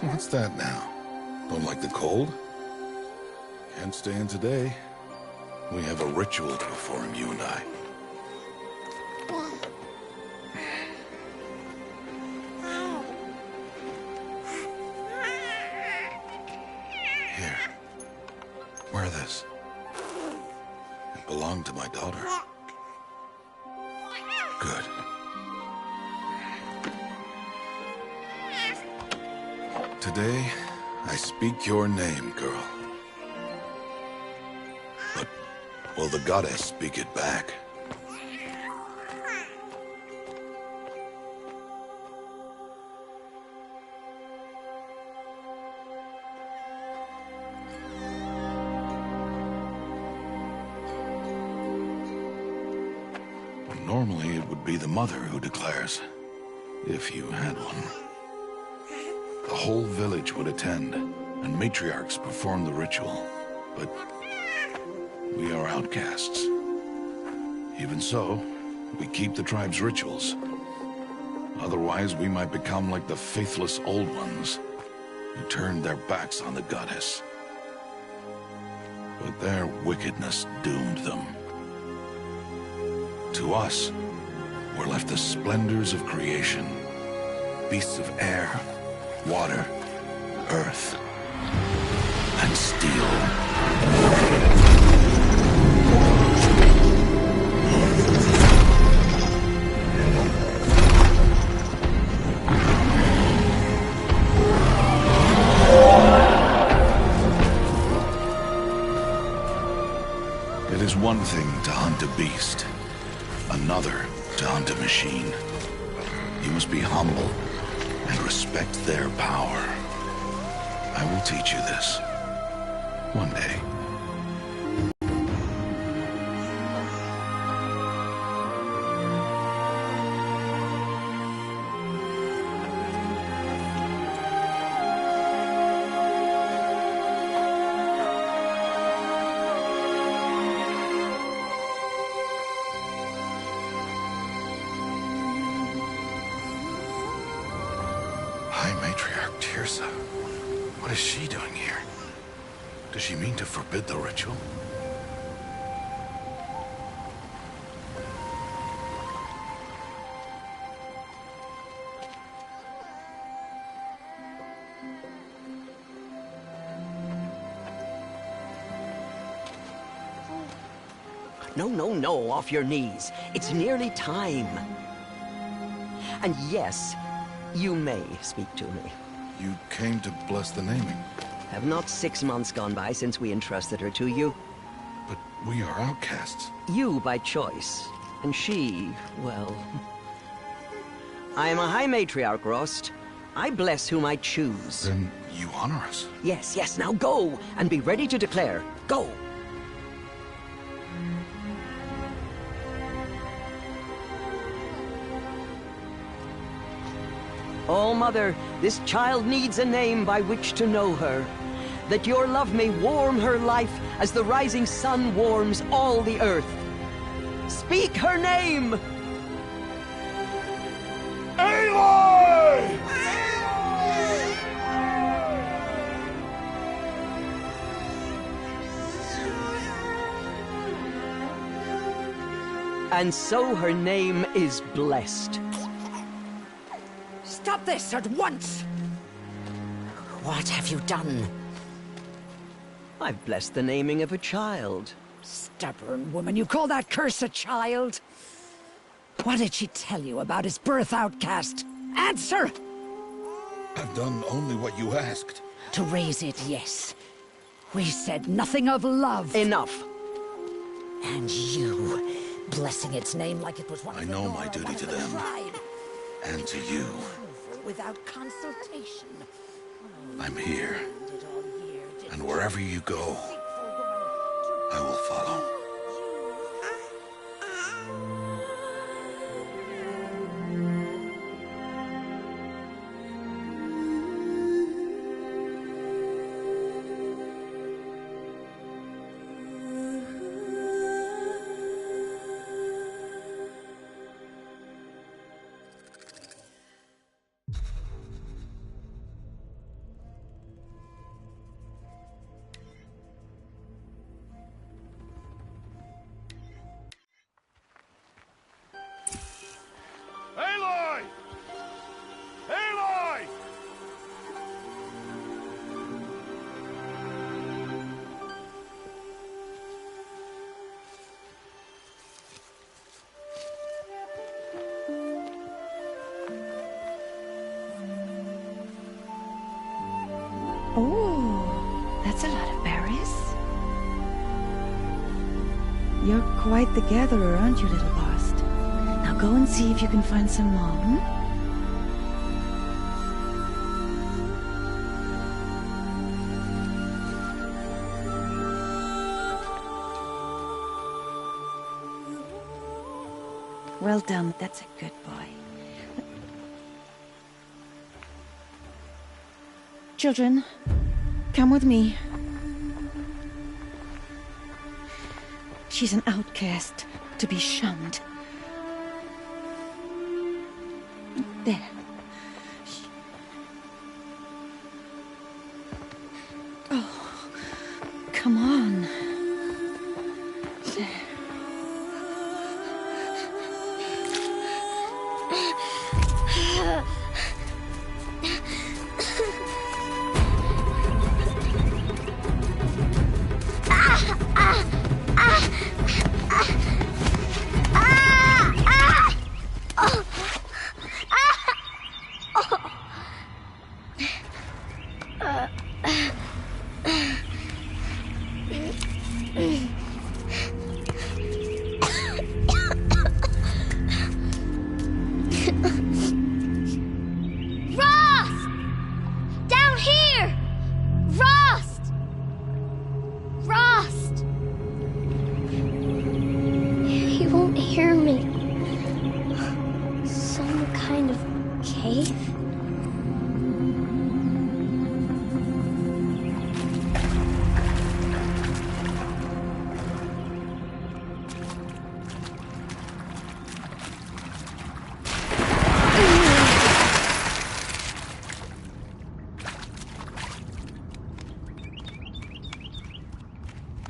What's that now? Don't like the cold? Can't stay in today. We have a ritual to perform, you and I. Here. Wear this. It belonged to my daughter. Good. Today, I speak your name, girl. But will the goddess speak it back? Normally, it would be the mother who declares, if you had one. The whole village would attend, and matriarchs perform the ritual. But we are outcasts. Even so, we keep the tribe's rituals. Otherwise, we might become like the faithless old ones, who turned their backs on the goddess. But their wickedness doomed them. To us, were left the splendors of creation, beasts of air, water, earth, and steel. It is one thing to hunt a beast, another to hunt a machine. You must be humble and respect their power. I will teach you this. One day. High Matriarch Teersa. What is she doing here? Does she mean to forbid the ritual? No, off your knees. It's nearly time. And yes, you may speak to me. You came to bless the naming. Have not 6 months gone by since we entrusted her to you? But we are outcasts. You by choice, and she, well... I am a High Matriarch, Rost. I bless whom I choose. Then you honor us. Yes, now go, and be ready to declare. Go! Oh, Mother, this child needs a name by which to know her. That your love may warm her life as the rising sun warms all the earth. Speak her name! Aloy! And so her name is blessed. Stop this at once! What have you done? I've blessed the naming of a child. Stubborn woman, you call that curse a child? What did she tell you about his birth, outcast? Answer! I've done only what you asked. To raise it, yes. We said nothing of love. Enough. And you, blessing its name like it was one I of the know Nora, my duty one to of the them. tribe. And to you. Without consultation. I'm here. Did all year, did And wherever you go, I will follow. Oh, that's a lot of berries. You're quite the gatherer, aren't you, little Bast? Now go and see if you can find some more, hmm? Well done, that's a good boy. Children, come with me. She's an outcast, to be shunned. There. Oh, come on. There.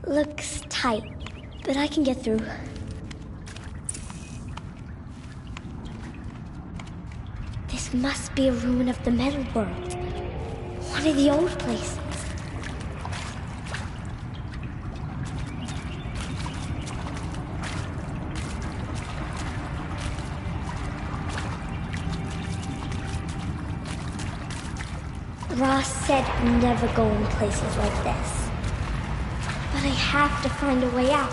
Looks tight, but I can get through. This must be a ruin of the Metal World. One of the old places. Ross said never go in places like this. But I have to find a way out.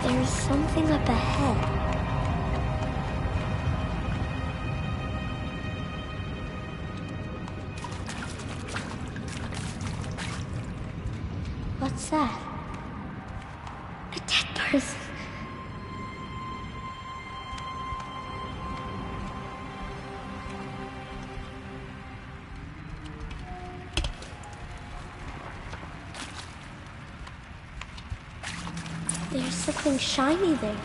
There's something up ahead. What's that? A dead person. There's something shiny there.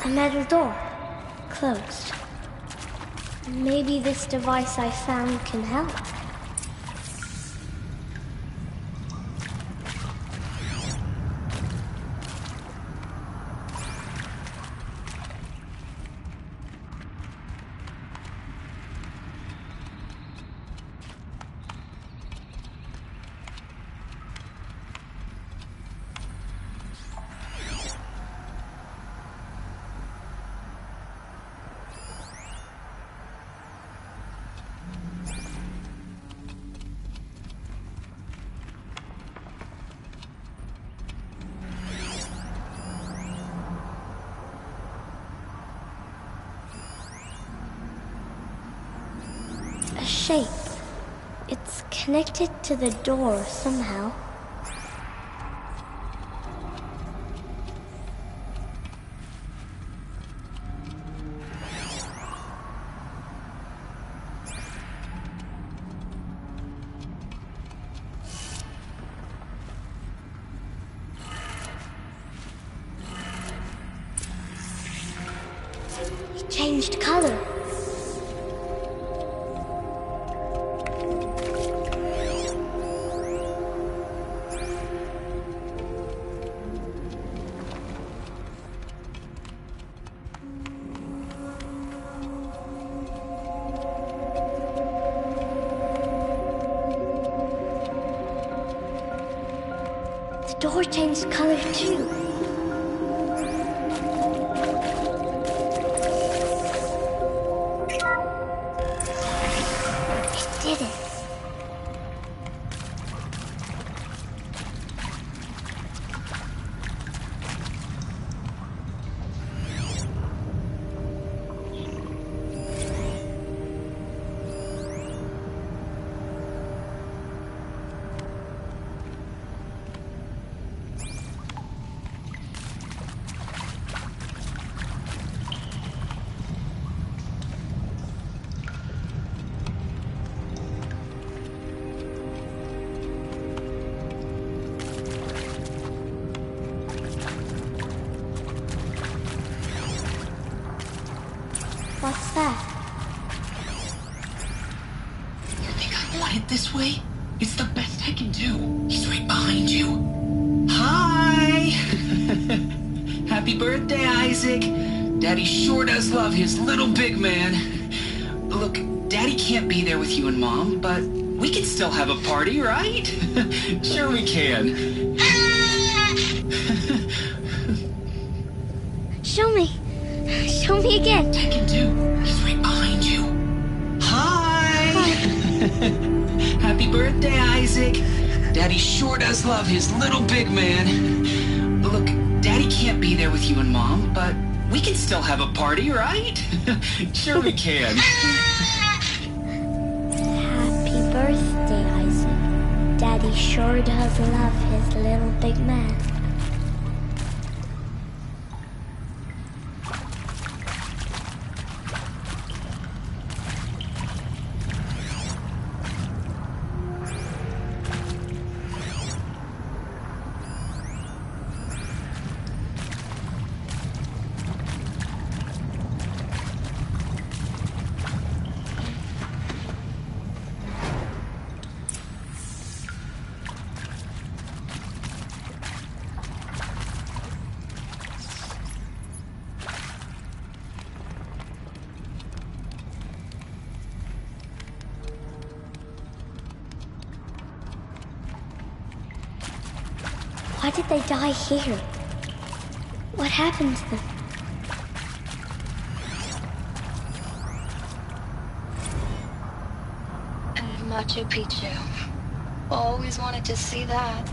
A metal door. Closed. Maybe this device I found can help. A shape. It's connected to the door somehow. It changed color. The door changed color too. It did it. What's that? You think I want it this way? It's the best I can do. He's right behind you. Hi! Happy birthday, Isaac. Daddy sure does love his little big man. Look, Daddy can't be there with you and Mom, but we can still have a party, right? Sure we can. Show me. Show me again. I can do. He's right behind you. Hi! Happy birthday, Isaac. Daddy sure does love his little big man. Look, Daddy can't be there with you and Mom, but we can still have a party, right? Sure we can. Happy birthday, Isaac. Daddy sure does love his little big man. Why did they die here? What happened to them? And Machu Picchu. Always wanted to see that.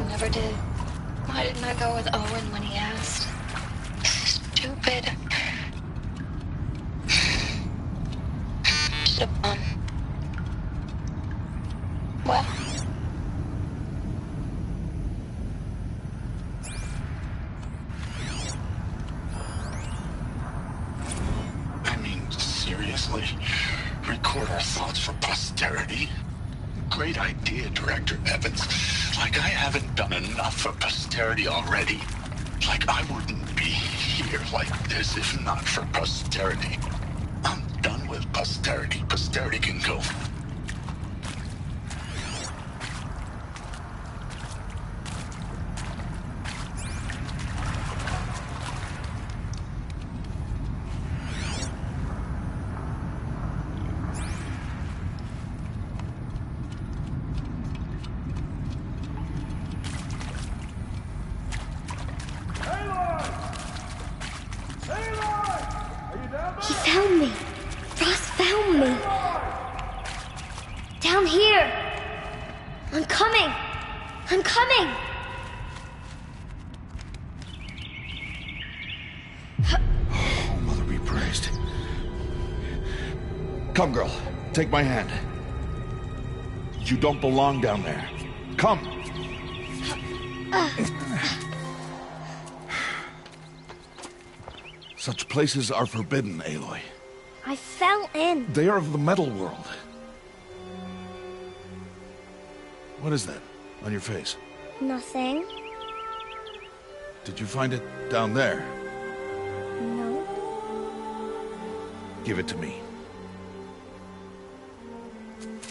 Never did. Why didn't I go with Owen when he asked? Stupid. Should've gone. Well. Seriously? Record our thoughts for posterity? Great idea, Director Evans. Like I haven't done enough for posterity already. Like I wouldn't be here like this if not for posterity. I'm done with posterity. Posterity can go. He found me. Ross found me. Down here. I'm coming. I'm coming. Oh, Mother be praised. Come, girl. Take my hand. You don't belong down there. Come. Such places are forbidden, Aloy. I fell in. They are of the metal world. What is that on your face? Nothing. Did you find it down there? No. Give it to me.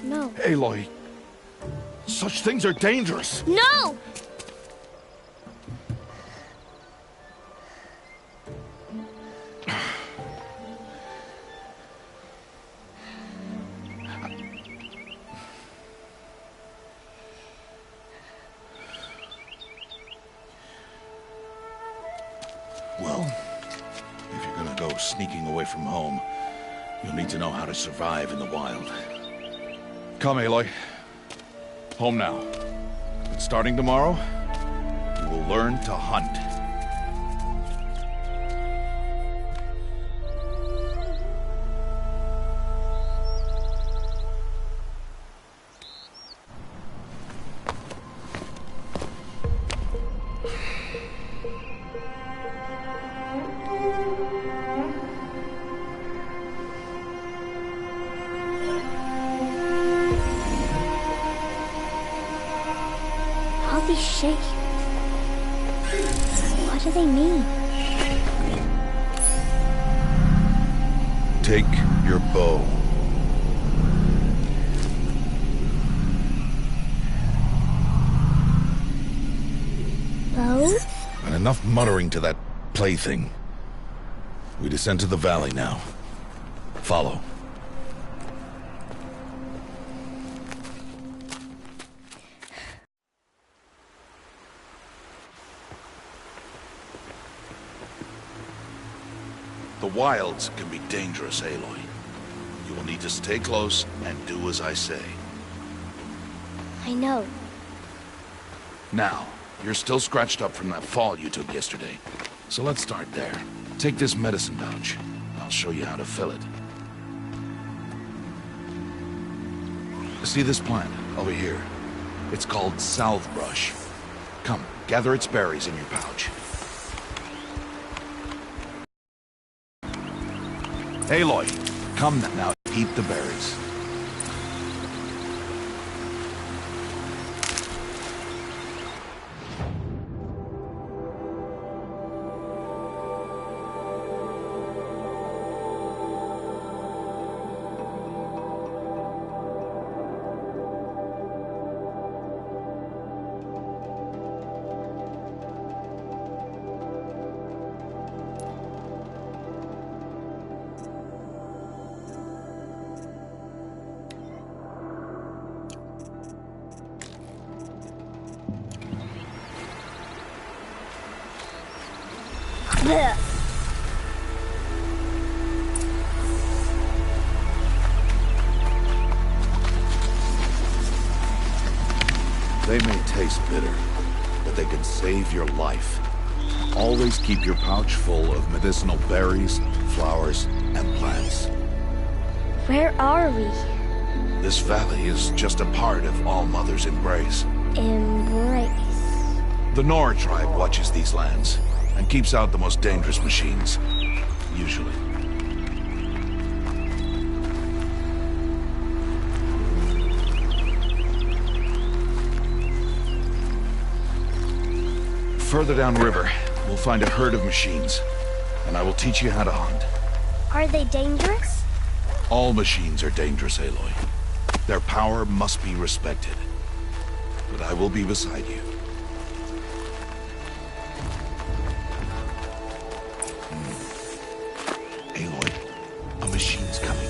No. Aloy, such things are dangerous. No! Well, if you're gonna go sneaking away from home, you'll need to know how to survive in the wild. Come, Aloy. Home now. But starting tomorrow, you will learn to hunt. All these shapes. What do they mean? Take your bow. Bows? And enough muttering to that plaything. We descend to the valley now. Follow. The wilds can be dangerous, Aloy. You will need to stay close and do as I say. I know. Now, you're still scratched up from that fall you took yesterday. So let's start there. Take this medicine pouch. I'll show you how to fill it. See this plant over here? It's called salvebrush. Come, gather its berries in your pouch. Aloy, come now, eat the berries. Blech. They may taste bitter, but they can save your life. Always keep your pouch full of medicinal berries, flowers, and plants. Where are we? This valley is just a part of All Mother's embrace. Embrace. The Nora tribe watches these lands and keeps out the most dangerous machines, usually. Further downriver, we'll find a herd of machines. and I will teach you how to hunt. Are they dangerous? All machines are dangerous, Aloy. Their power must be respected. But I will be beside you. Aloy, a machine's coming.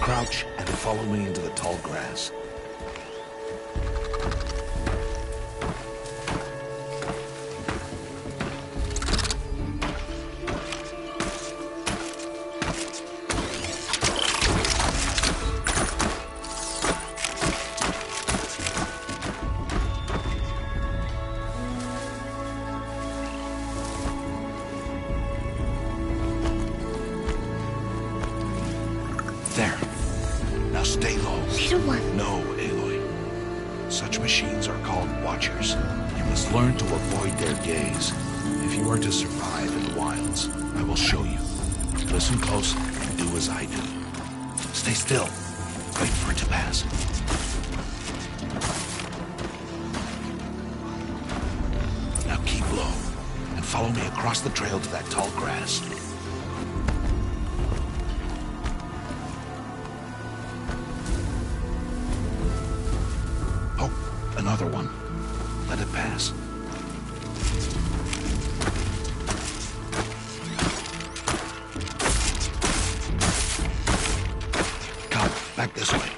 Crouch and follow me into the tall grass. There. Now stay low. Little one. No, Aloy. Such machines are called Watchers. You must learn to avoid their gaze. If you are to survive in the wilds, I will show you. Listen close and do as I do. Stay still. Wait for it to pass. Now keep low and follow me across the trail to that tall grass. Another one. Let it pass. Come, back this way.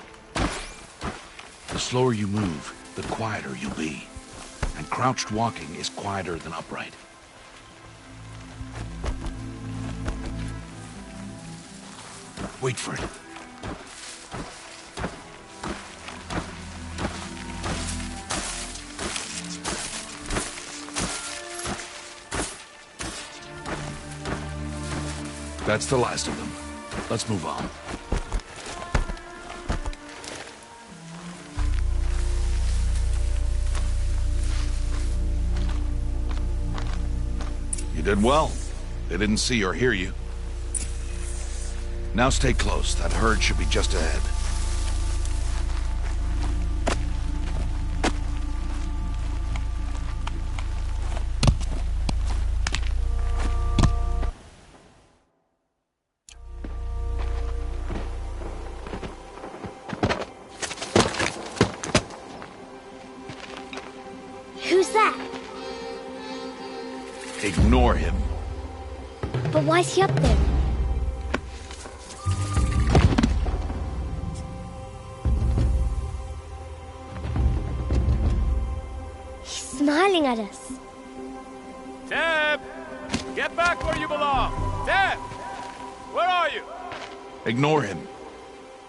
The slower you move, the quieter you'll be. And crouched walking is quieter than upright. Wait for it. That's the last of them. Let's move on. You did well. They didn't see or hear you. Now stay close. That herd should be just ahead. Who's that? Ignore him. But why's he up there? He's smiling at us. Teb! Get back where you belong! Teb! Where are you? Ignore him.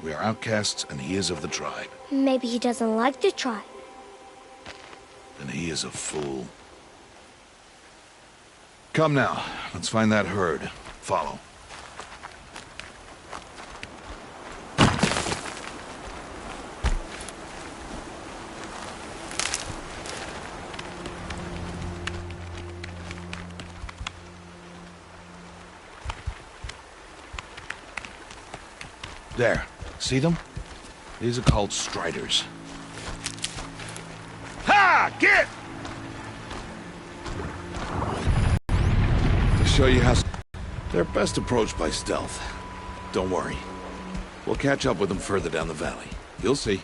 We are outcasts and he is of the tribe. Maybe he doesn't like the tribe. Then he is a fool. Come now, let's find that herd. Follow. There. See them? These are called striders. Ha! Get! To show you how... They're best approached by stealth. Don't worry. We'll catch up with them further down the valley. You'll see.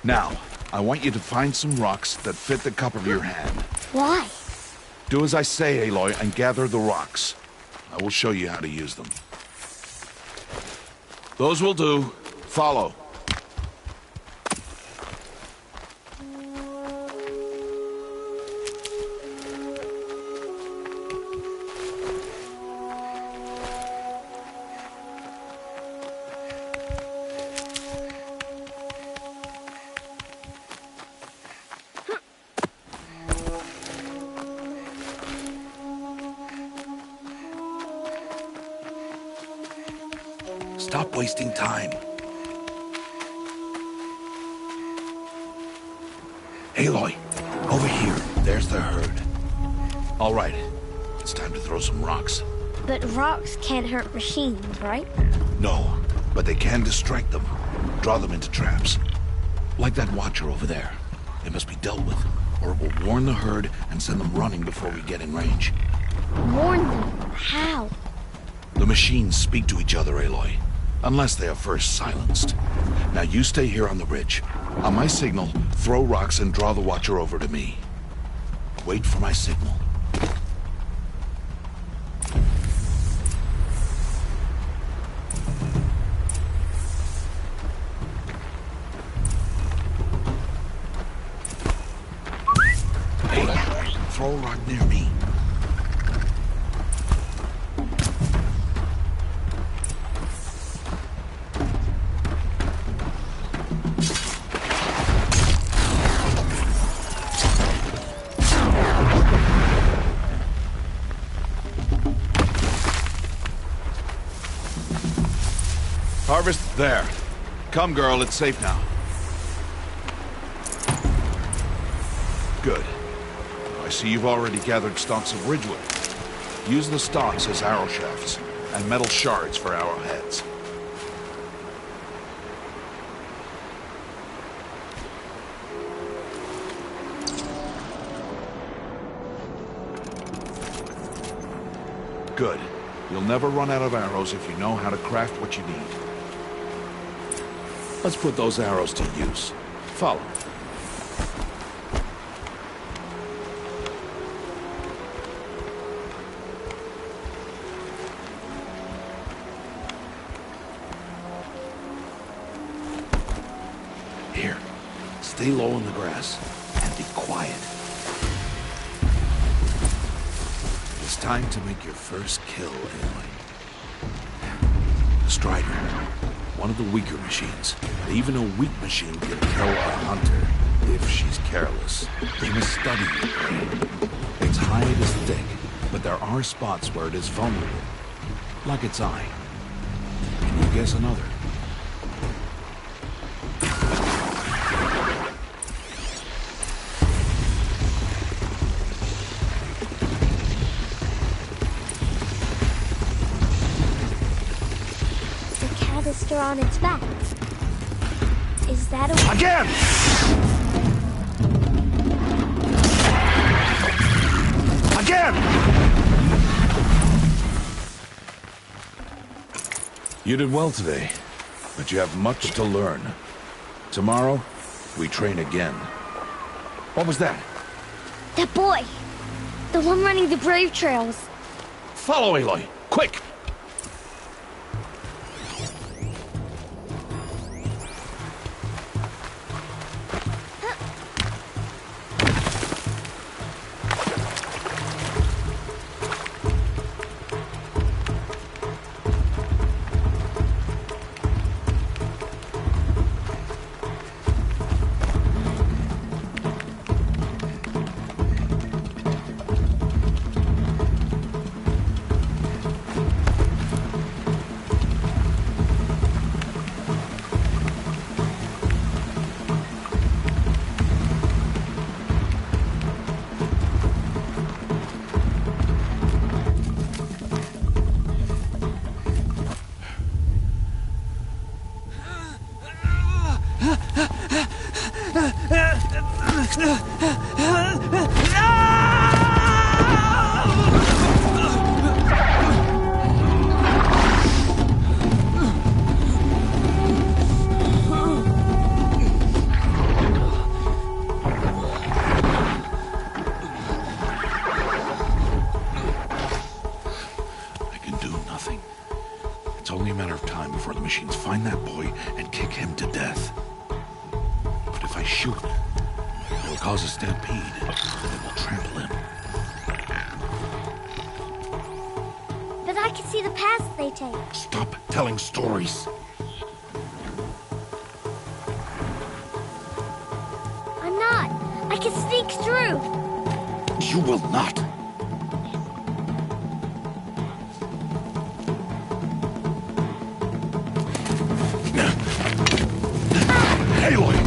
Now, I want you to find some rocks that fit the cup of your hand. Why? Do as I say, Aloy, and gather the rocks. I will show you how to use them. Those will do. Follow. Stop wasting time. Aloy, over here. There's the herd. All right. It's time to throw some rocks. But rocks can't hurt machines, right? No, but they can distract them. Draw them into traps. Like that watcher over there. They must be dealt with, or it will warn the herd and send them running before we get in range. Warn them? How? The machines speak to each other, Aloy. Unless they are first silenced. Now you stay here on the ridge. On my signal, throw rocks and draw the Watcher over to me. Wait for my signal. Hey, throw a rock near me. Harvest there. Come, girl, it's safe now. Good. I see you've already gathered stalks of ridgewood. Use the stalks as arrow shafts, and metal shards for arrowheads. Good. You'll never run out of arrows if you know how to craft what you need. Let's put those arrows to use. Follow. Here, stay low in the grass and be quiet. It's time to make your first kill, Aloy. The Strider. One of the weaker machines. Even a weak machine can kill a hunter if she's careless. They must study your prey. Its hide is thick, but there are spots where it is vulnerable. Like its eye. Can you guess another? On its back. Is that a... Again! Again! You did well today, but you have much to learn. Tomorrow, we train again. What was that? That boy! The one running the brave trails. Follow Aloy, quick! Stop telling stories. I'm not. I can sneak through. You will not. Aloy!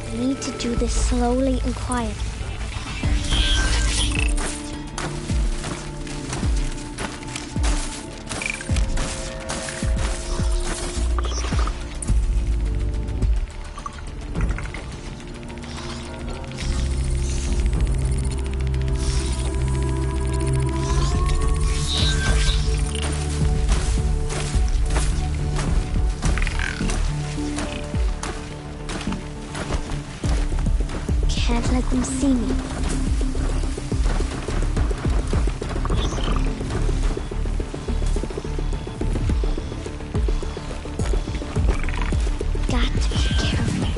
I need to do this slowly and quietly. Can't let them see me. Got to be careful.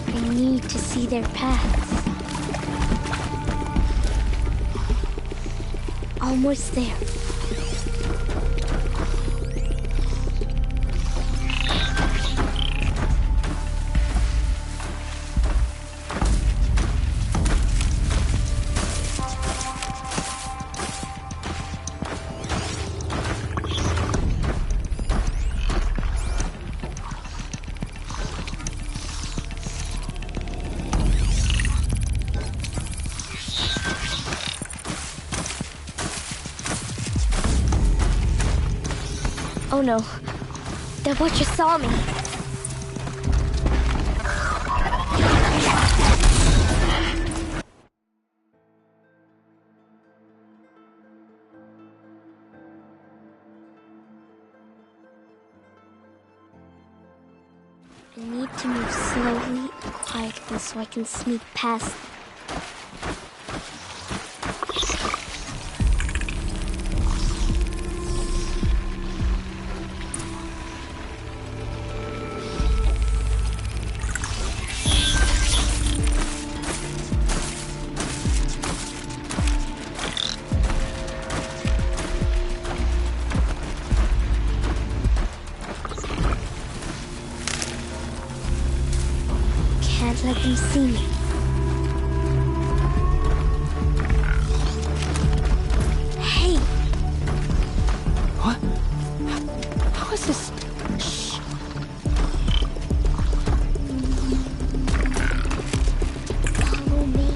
I need to see their paths. Almost there. Oh no, that Watcher saw me. I need to move slowly and quietly so I can sneak past them. Can't let them see me. Hey! What? How is this? Shh. Follow me.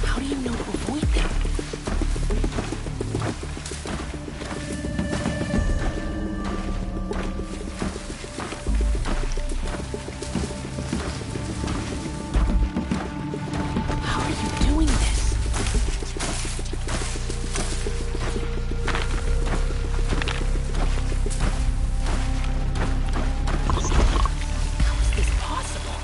How do you know to avoid them? How are you doing this? How is this possible?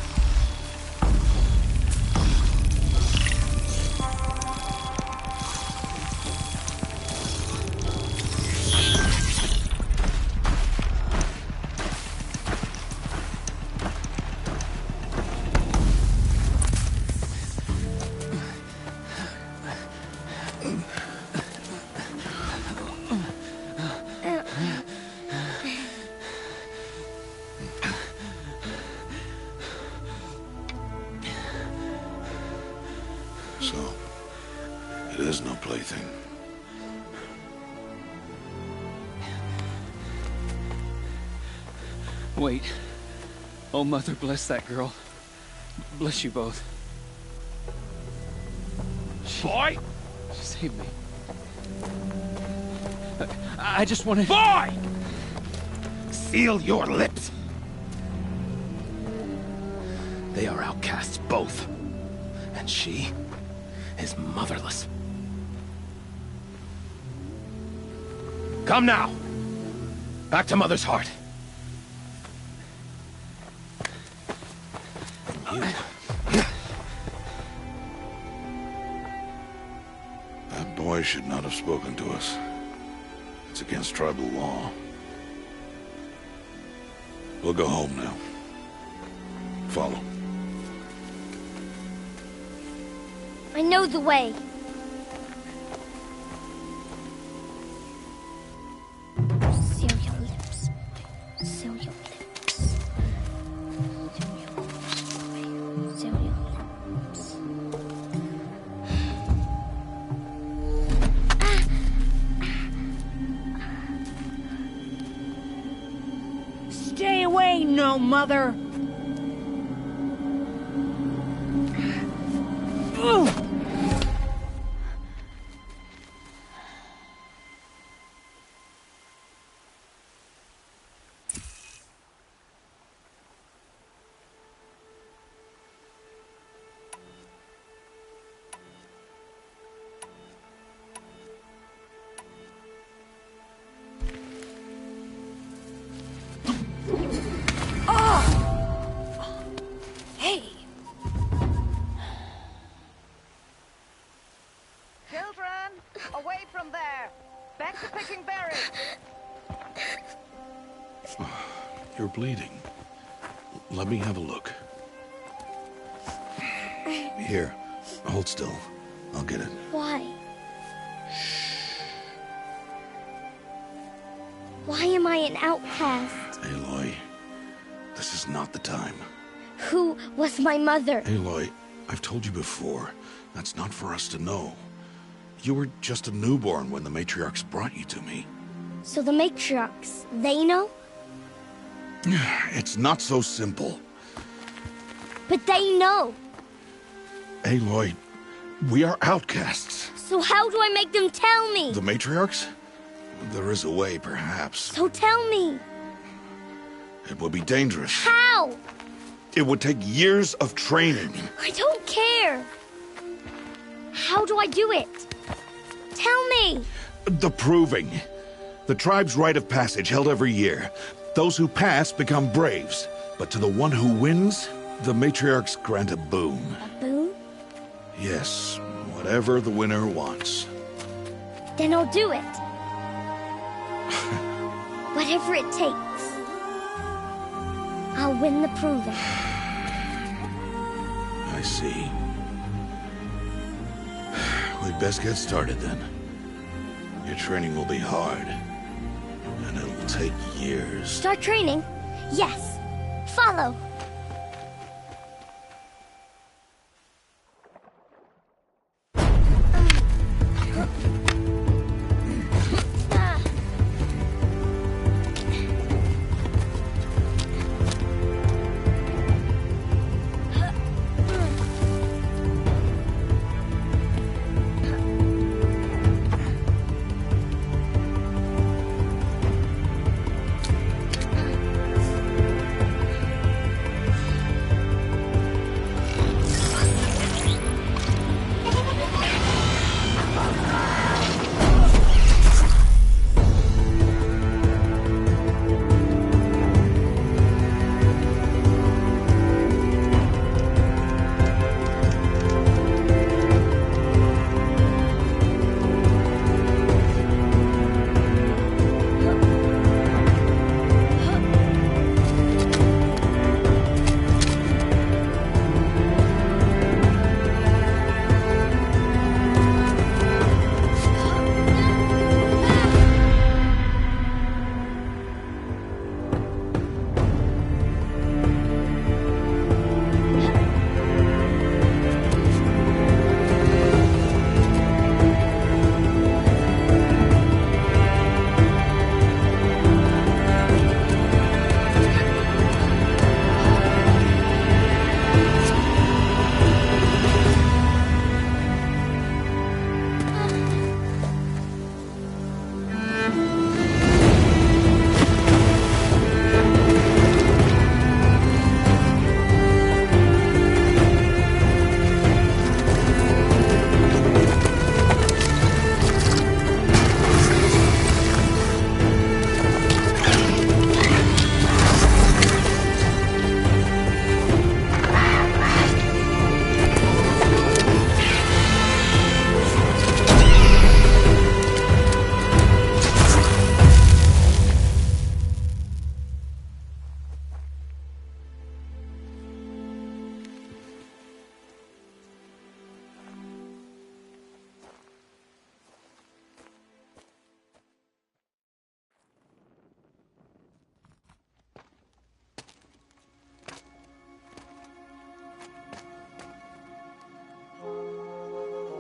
So, it is no plaything. Wait. Oh, Mother, bless that girl. Bless you both. Boy! She saved me. I just wanted... Boy! Seal your lips! They are outcasts, both. And she is motherless. Come now! Back to Mother's heart. And you... That boy should not have spoken to us. It's against tribal law. We'll go home now. Follow. I know the way. Seal your lips. Seal your lips. Seal your lips. Seal your lips. Stay away, no mother! Hey! Children, away from there! Back to picking berries! You're bleeding. Let me have a look. Here, hold still. I'll get it. Why? Why am I an outcast? Aloy, this is not the time. Who was my mother? Aloy, I've told you before, that's not for us to know. You were just a newborn when the matriarchs brought you to me. So the matriarchs, they know? It's not so simple. But they know. Aloy, we are outcasts. So how do I make them tell me? The matriarchs? There is a way, perhaps. So tell me. It would be dangerous. How? It would take years of training. I don't care. How do I do it? Tell me. The proving. The tribe's rite of passage held every year. Those who pass become braves. But to the one who wins, the matriarchs grant a boon. A boon? Yes, whatever the winner wants. Then I'll do it. Whatever it takes. I'll win the proving. I see. We'd best get started then. Your training will be hard. And it'll take years. Start training? Yes. Follow.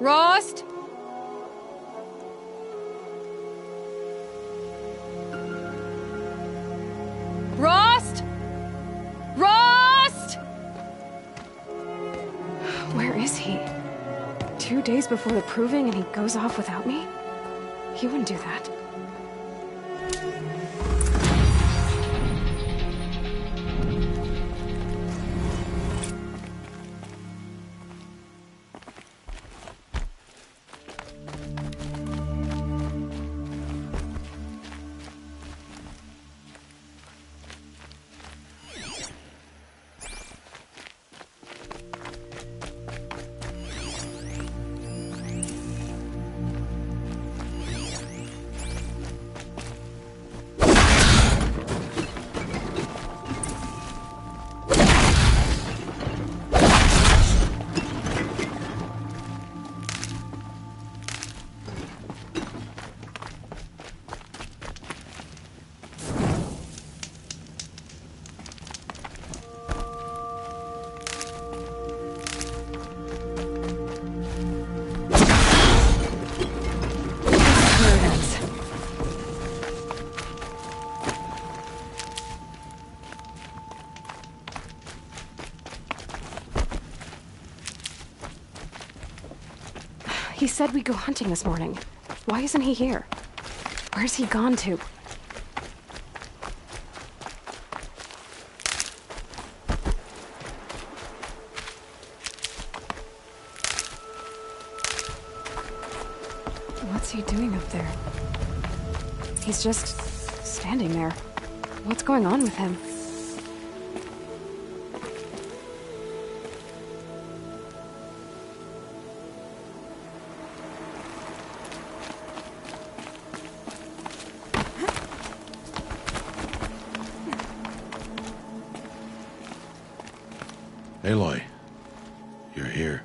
Rost? Rost? Rost? Where is he? 2 days before the proving and he goes off without me? He wouldn't do that. He said we'd go hunting this morning. Why isn't he here? Where's he gone to? What's he doing up there? He's just standing there. What's going on with him? Aloy, you're here.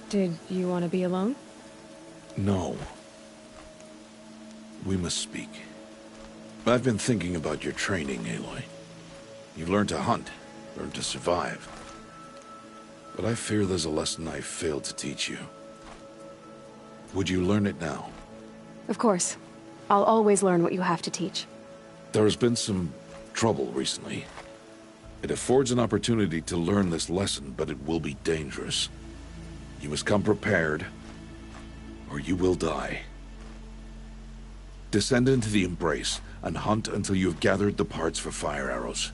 Did you want to be alone? No. We must speak. I've been thinking about your training, Aloy. You've learned to hunt, learned to survive. But I fear there's a lesson I failed to teach you. Would you learn it now? Of course. I'll always learn what you have to teach. There has been some trouble recently. It affords an opportunity to learn this lesson, but it will be dangerous. You must come prepared, or you will die. Descend into the Embrace, and hunt until you have gathered the parts for fire arrows.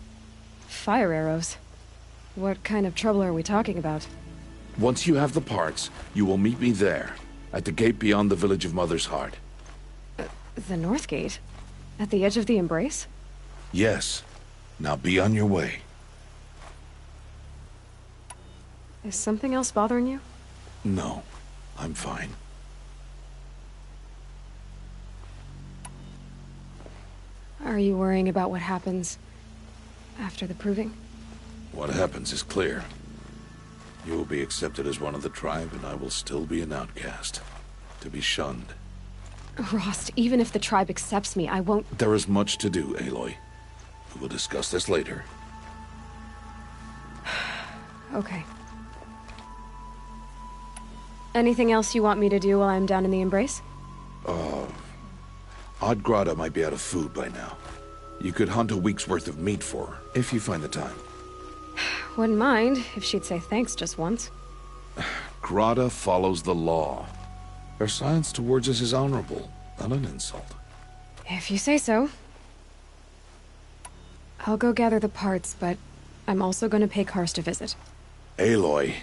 Fire arrows? What kind of trouble are we talking about? Once you have the parts, you will meet me there, at the gate beyond the village of Mother's Heart. The North Gate? At the edge of the Embrace? Yes. Now be on your way. Is something else bothering you? No, I'm fine. Are you worrying about what happens after the proving? What happens is clear. You will be accepted as one of the tribe, and I will still be an outcast, to be shunned. Rost, even if the tribe accepts me, I won't— There is much to do, Aloy. We will discuss this later. Okay. Anything else you want me to do while I'm down in the Embrace? Odgrada might be out of food by now. You could hunt a week's worth of meat for her, if you find the time. Wouldn't mind if she'd say thanks just once. Grada follows the law. Her silence towards us is honorable, not an insult. If you say so. I'll go gather the parts, but I'm also gonna pay Karst a visit. Aloy,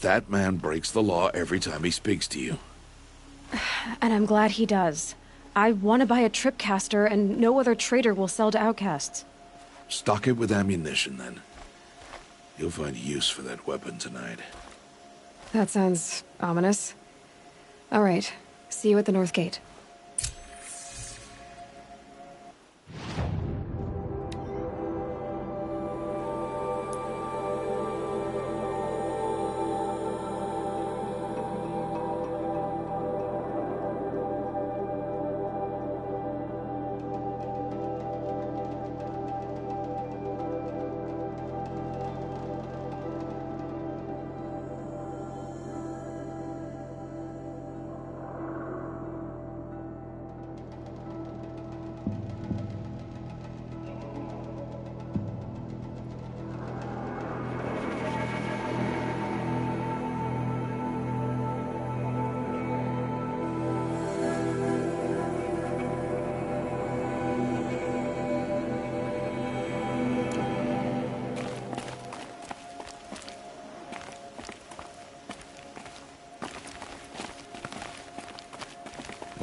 that man breaks the law every time he speaks to you. And I'm glad he does. I want to buy a tripcaster, and no other trader will sell to outcasts. Stock it with ammunition, then. You'll find use for that weapon tonight. That sounds ominous. All right. See you at the North Gate.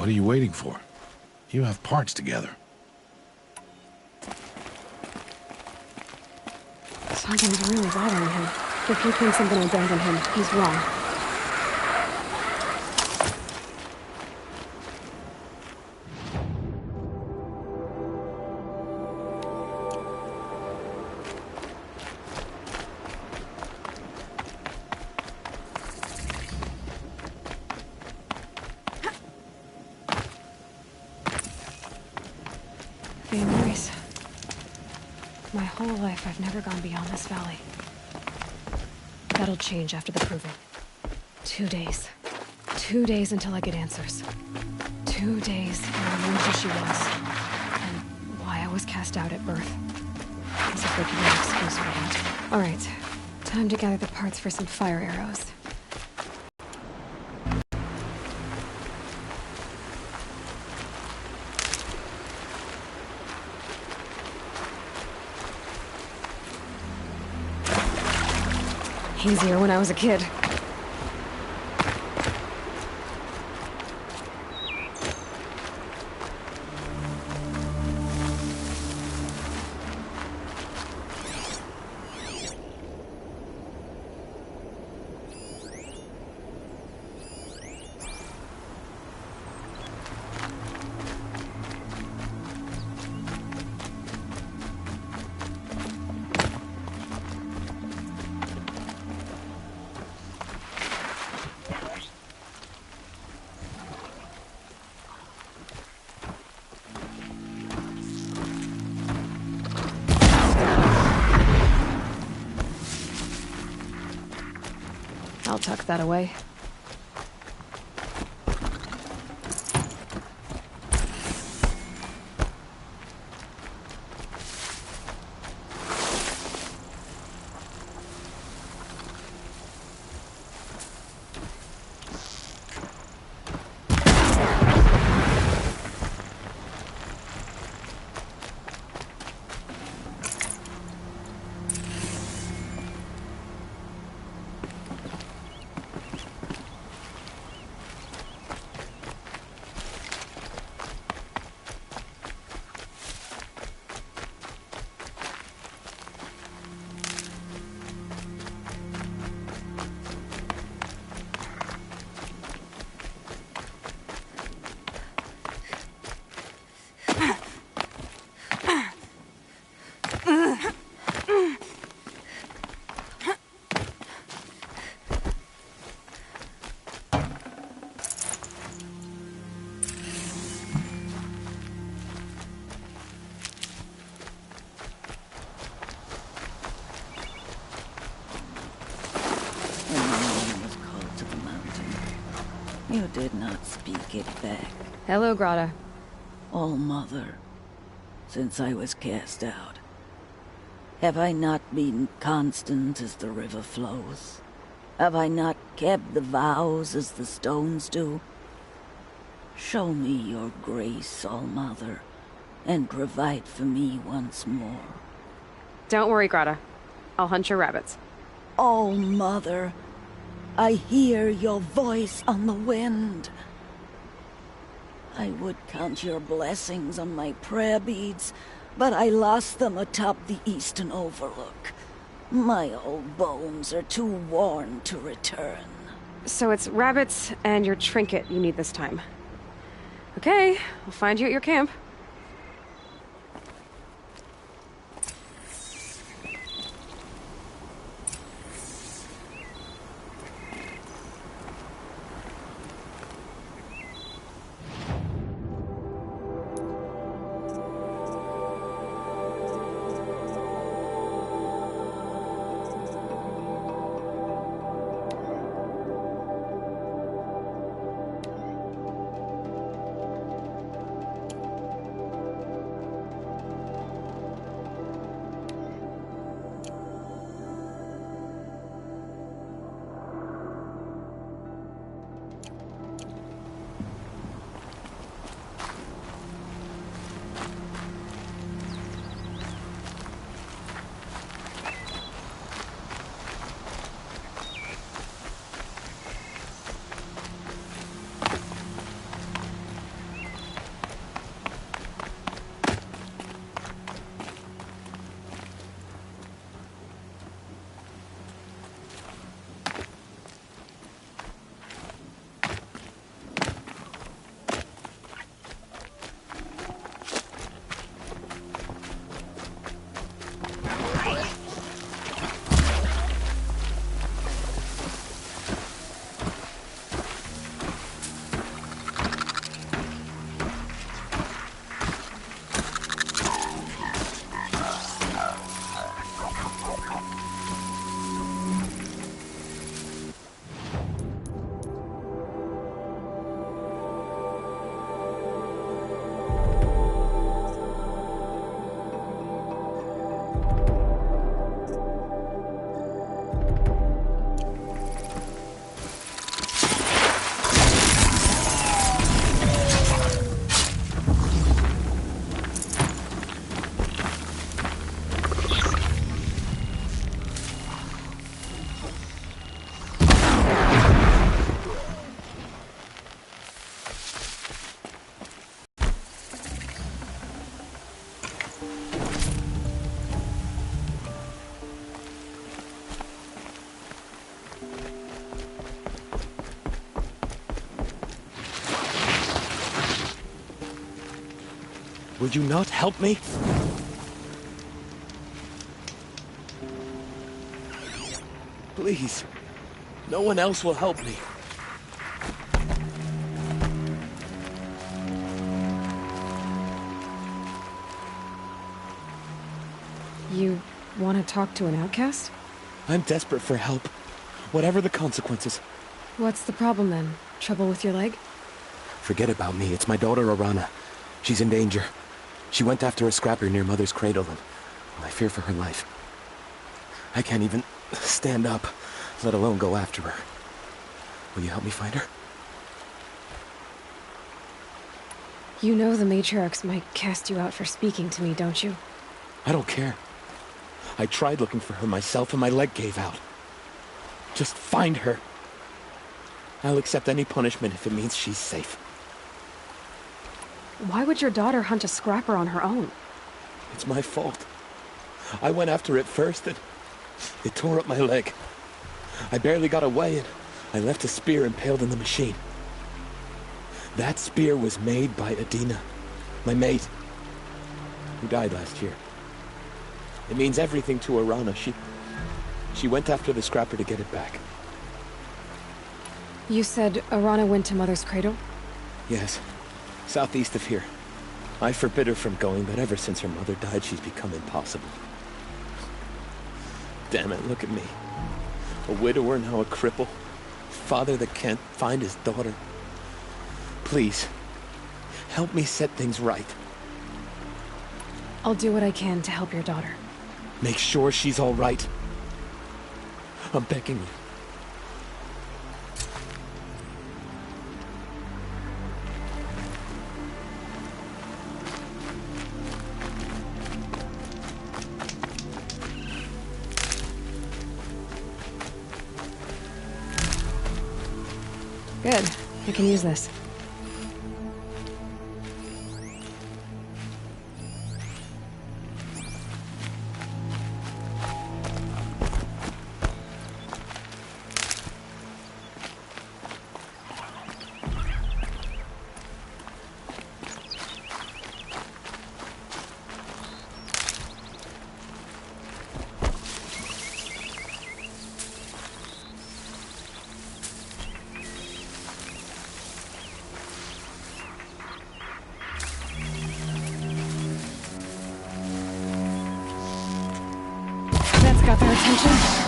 What are you waiting for? You have parts together. Something's really bothering him. If he thinks I'm gonna abandon him, he's wrong. Memories. My whole life, I've never gone beyond this valley. That'll change after the proving. 2 days. 2 days until I get answers. 2 days and I'll learn who she was. And why I was cast out at birth. As if they could make an excuse for that. Alright. Time to gather the parts for some fire arrows. Easier when I was a kid. I'll tuck that away. You did not speak it back. Hello, Grata. All-Mother, since I was cast out, have I not been constant as the river flows? Have I not kept the vows as the stones do? Show me your grace, All-Mother, and provide for me once more. Don't worry, Grata. I'll hunt your rabbits. All-Mother, I hear your voice on the wind. I would count your blessings on my prayer beads, but I lost them atop the eastern overlook. My old bones are too worn to return. So it's rabbits and your trinket you need this time. Okay, I'll find you at your camp. Would you not help me? Please. No one else will help me. You want to talk to an outcast? I'm desperate for help. Whatever the consequences. What's the problem then? Trouble with your leg? Forget about me. It's my daughter, Arana. She's in danger. She went after a scrapper near Mother's cradle, and I fear for her life. I can't even stand up, let alone go after her. Will you help me find her? You know the matriarchs might cast you out for speaking to me, don't you? I don't care. I tried looking for her myself, and my leg gave out. Just find her. I'll accept any punishment if it means she's safe. Why would your daughter hunt a scrapper on her own? It's my fault. I went after it first, and it tore up my leg. I barely got away, and I left a spear impaled in the machine. That spear was made by Adina, my mate, who died last year. It means everything to Arana. She went after the scrapper to get it back. You said Arana went to Mother's cradle? Yes, southeast of here. I forbid her from going, but ever since her mother died, she's become impossible. Damn it, look at me. A widower, now a cripple. Father that can't find his daughter. Please, help me set things right. I'll do what I can to help your daughter. Make sure she's all right. I'm begging you. Good. I can use this. Got their attention?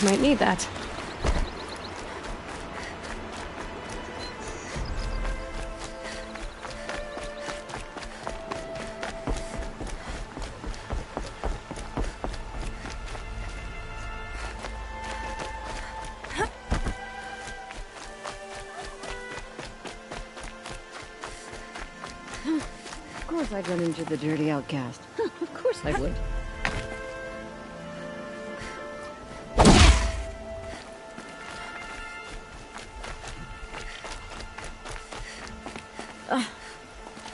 Might need that. Of course I'd run into the dirty outcast. Of course I would.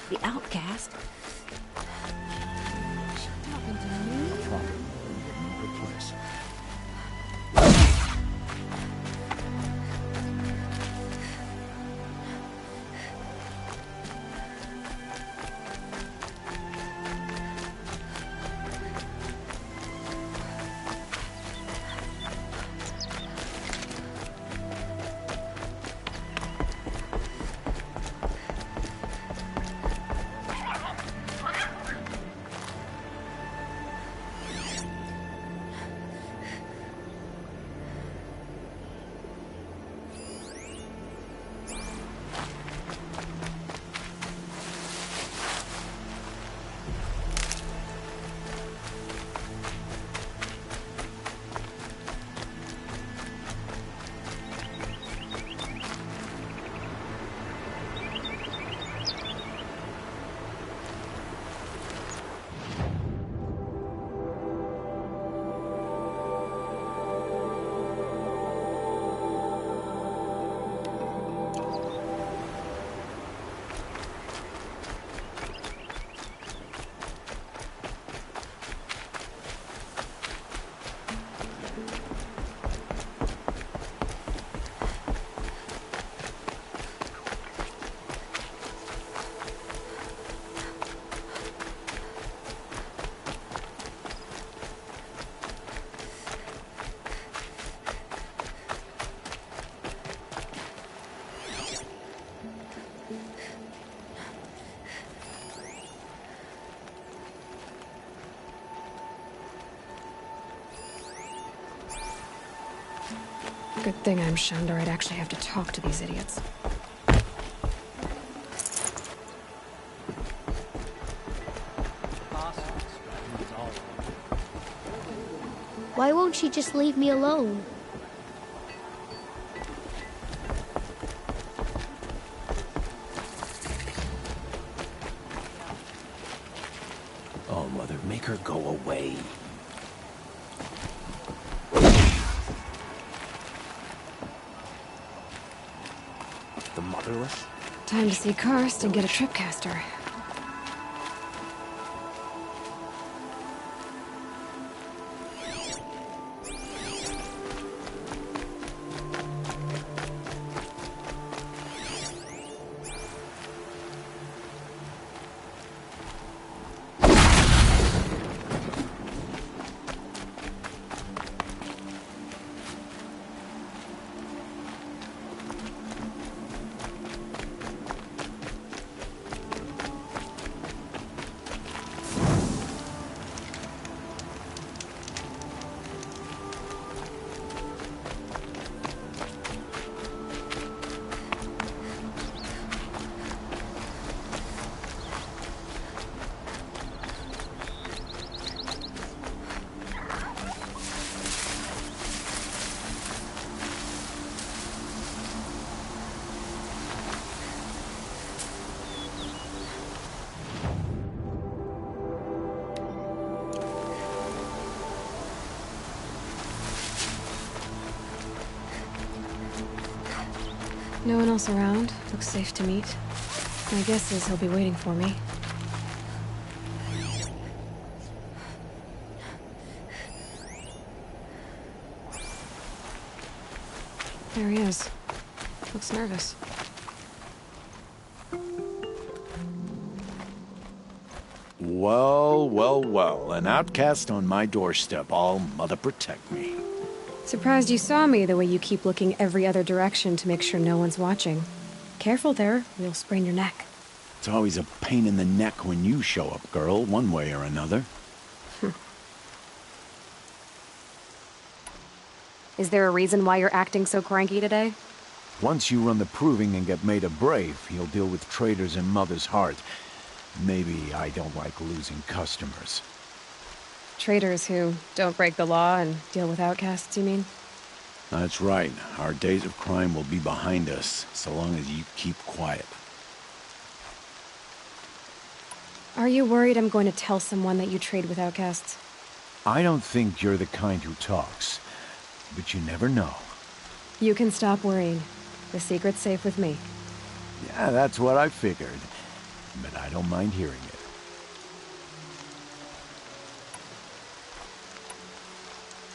The outcast? She talking to me? Good thing I'm shunned, or I'd actually have to talk to these idiots. Why won't she just leave me alone? Oh, Mother, make her go away. The motherless? Time to see Karst and get a tripcaster. No one else around. Looks safe to meet. My guess is he'll be waiting for me. There he is. Looks nervous. Well, well, well. An outcast on my doorstep. All Mother protect me. Surprised you saw me the way you keep looking every other direction to make sure no one's watching. Careful there, you'll sprain your neck. It's always a pain in the neck when you show up, girl, one way or another. Is there a reason why you're acting so cranky today? Once you run the proving and get made a brave, you'll deal with traitors in Mother's Heart. Maybe I don't like losing customers. Traitors who don't break the law and deal with outcasts, you mean? That's right. Our days of crime will be behind us, so long as you keep quiet. Are you worried I'm going to tell someone that you trade with outcasts? I don't think you're the kind who talks, but you never know. You can stop worrying. The secret's safe with me. Yeah, that's what I figured, but I don't mind hearing it.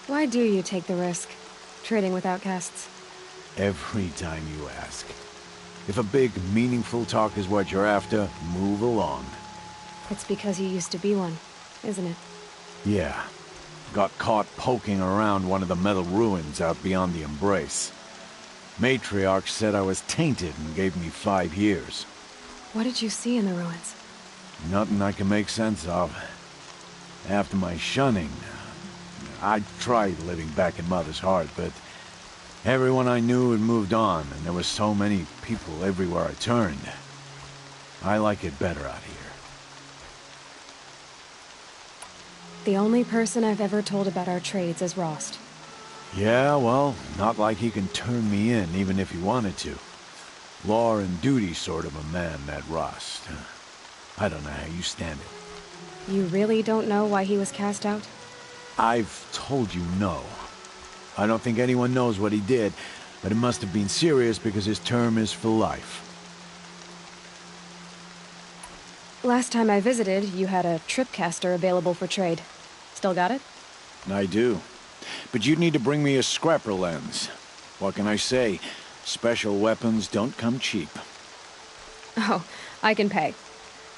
Why do you take the risk, trading with outcasts? Every time you ask. If a big, meaningful talk is what you're after, move along. It's because you used to be one, isn't it? Yeah. Got caught poking around one of the metal ruins out beyond the Embrace. Matriarch said I was tainted and gave me 5 years. What did you see in the ruins? Nothing I can make sense of. After my shunning, I tried living back in Mother's Heart, but everyone I knew had moved on, and there were so many people everywhere I turned. I like it better out here. The only person I've ever told about our trades is Rost. Yeah, well, not like he can turn me in, even if he wanted to. Law and duty sort of a man, that Rost. I don't know how you stand it. You really don't know why he was cast out? I've told you no. I don't think anyone knows what he did, but it must have been serious because his term is for life. Last time I visited, you had a tripcaster available for trade. Still got it? I do. But you'd need to bring me a scrapper lens. What can I say? Special weapons don't come cheap. Oh, I can pay.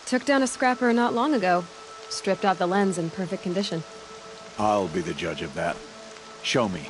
Took down a scrapper not long ago. Stripped out the lens in perfect condition. I'll be the judge of that. Show me.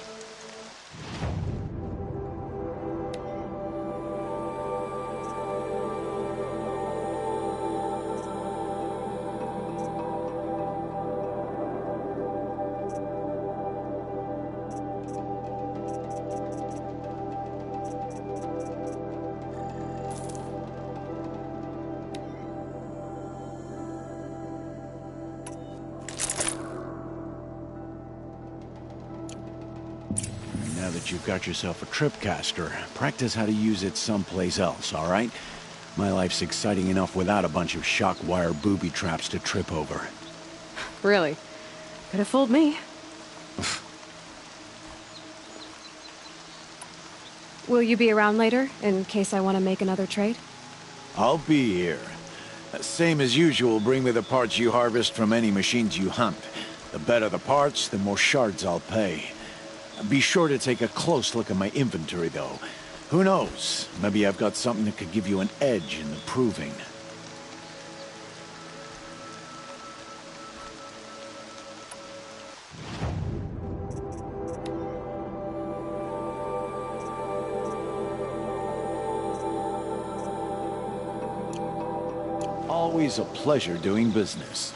Now that you've got yourself a tripcaster, practice how to use it someplace else, all right? My life's exciting enough without a bunch of shock wire booby traps to trip over. Really? Could have fooled me. Will you be around later, in case I want to make another trade? I'll be here. Same as usual, bring me the parts you harvest from any machines you hunt. The better the parts, the more shards I'll pay. Be sure to take a close look at my inventory, though. Who knows? Maybe I've got something that could give you an edge in the proving. Always a pleasure doing business.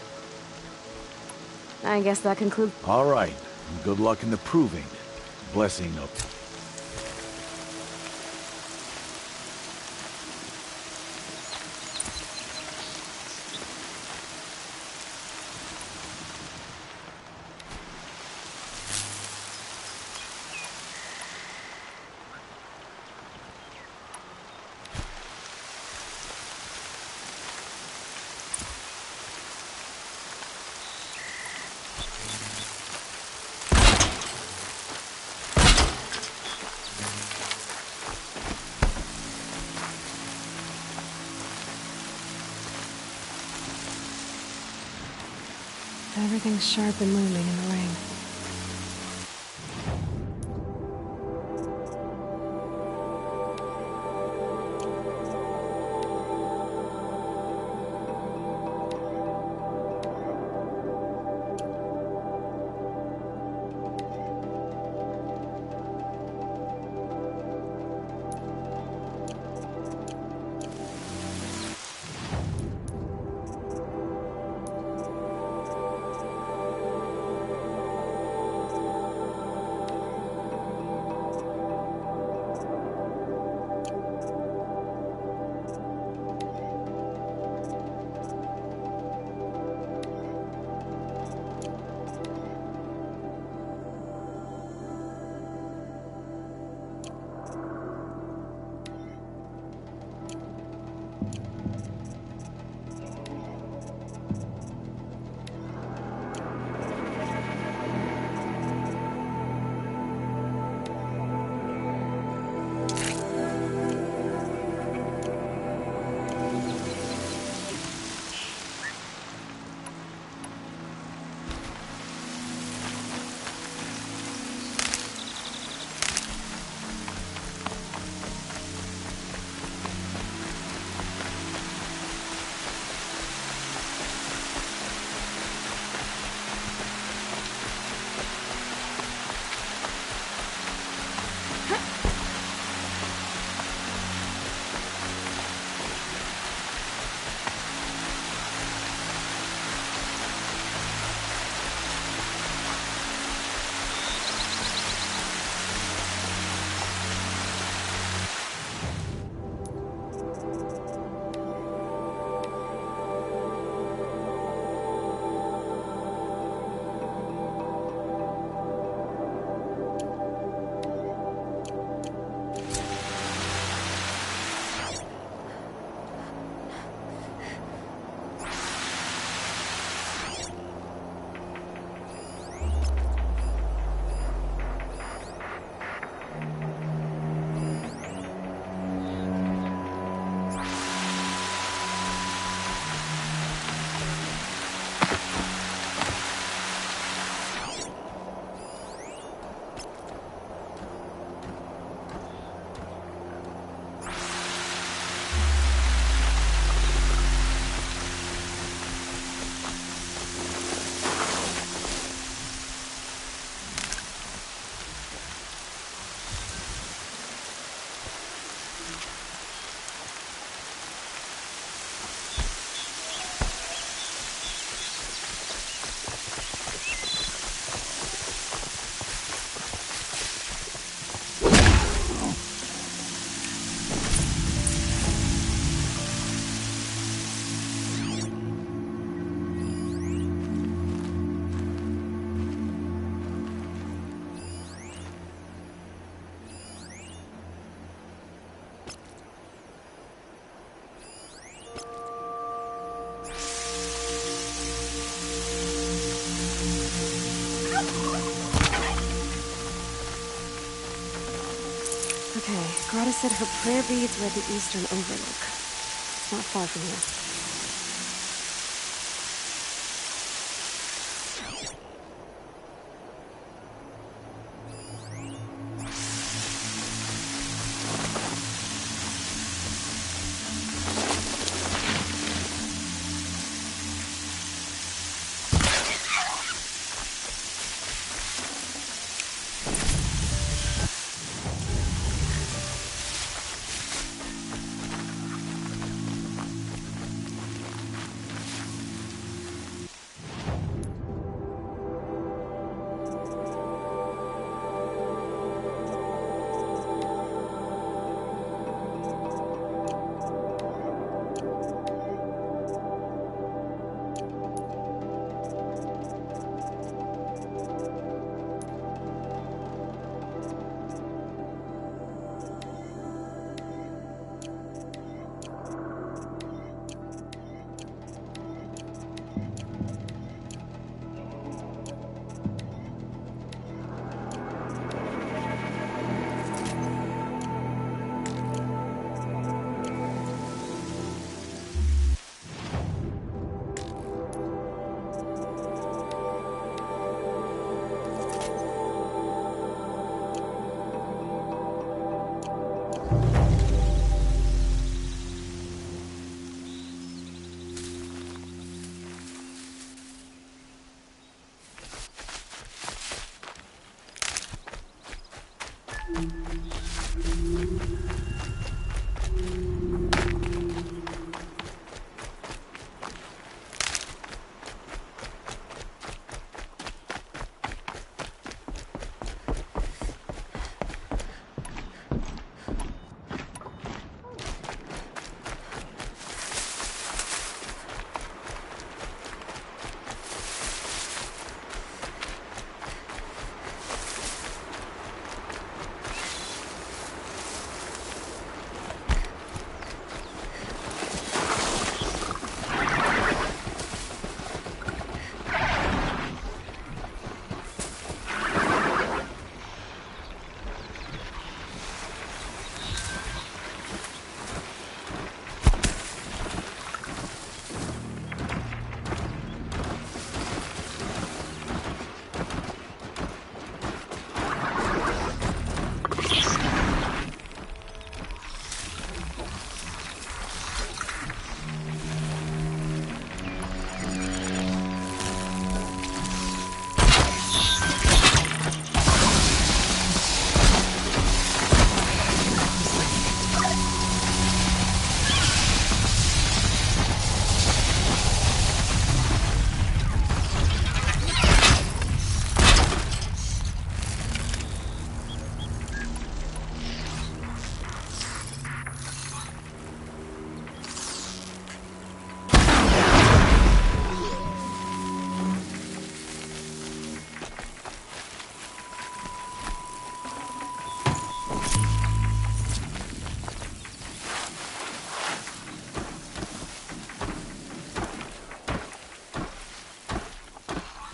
I guess that concludes... All right. Good luck in the proving. Blessing up. Everything's sharp and looming in the rain. Okay, Grata said her prayer beads were at the Eastern Overlook. It's not far from here.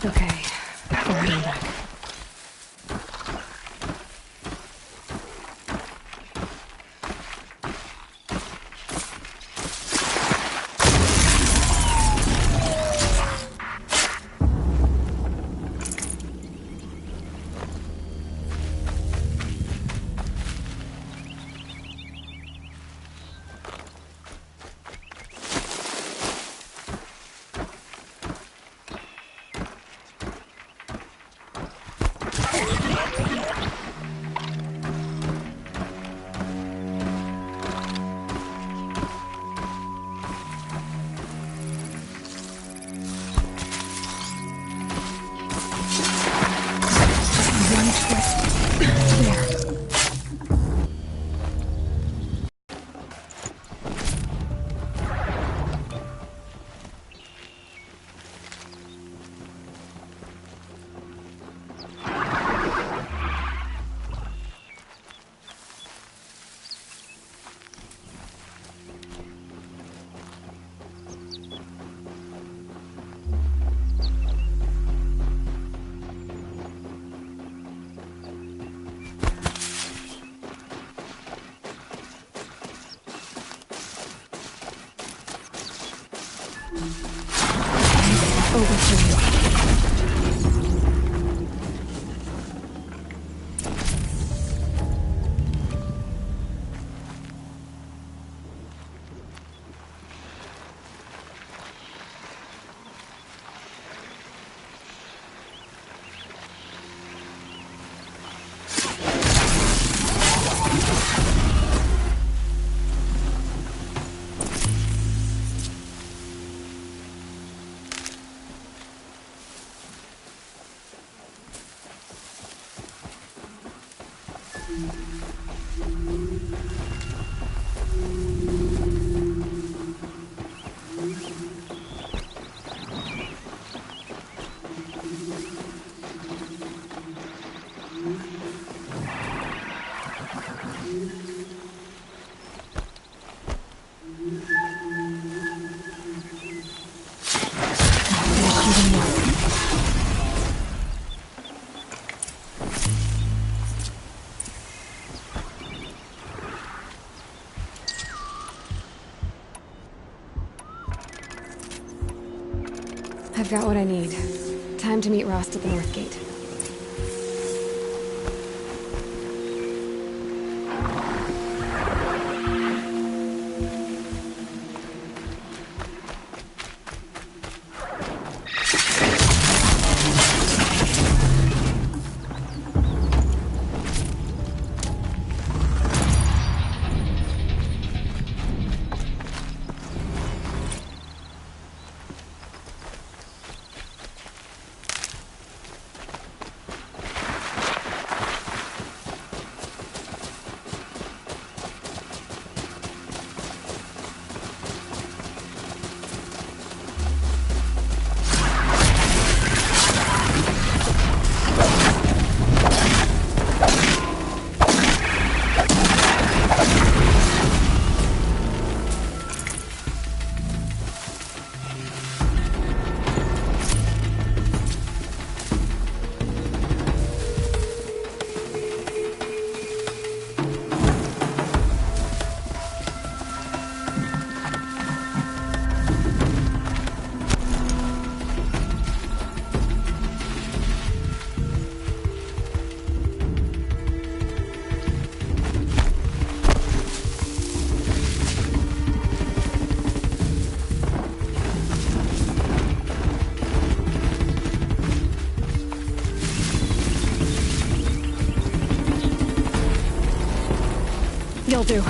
Okay, we're heading back. Over to you. I've got what I need. Time to meet Rost at the North Gate. You'll do.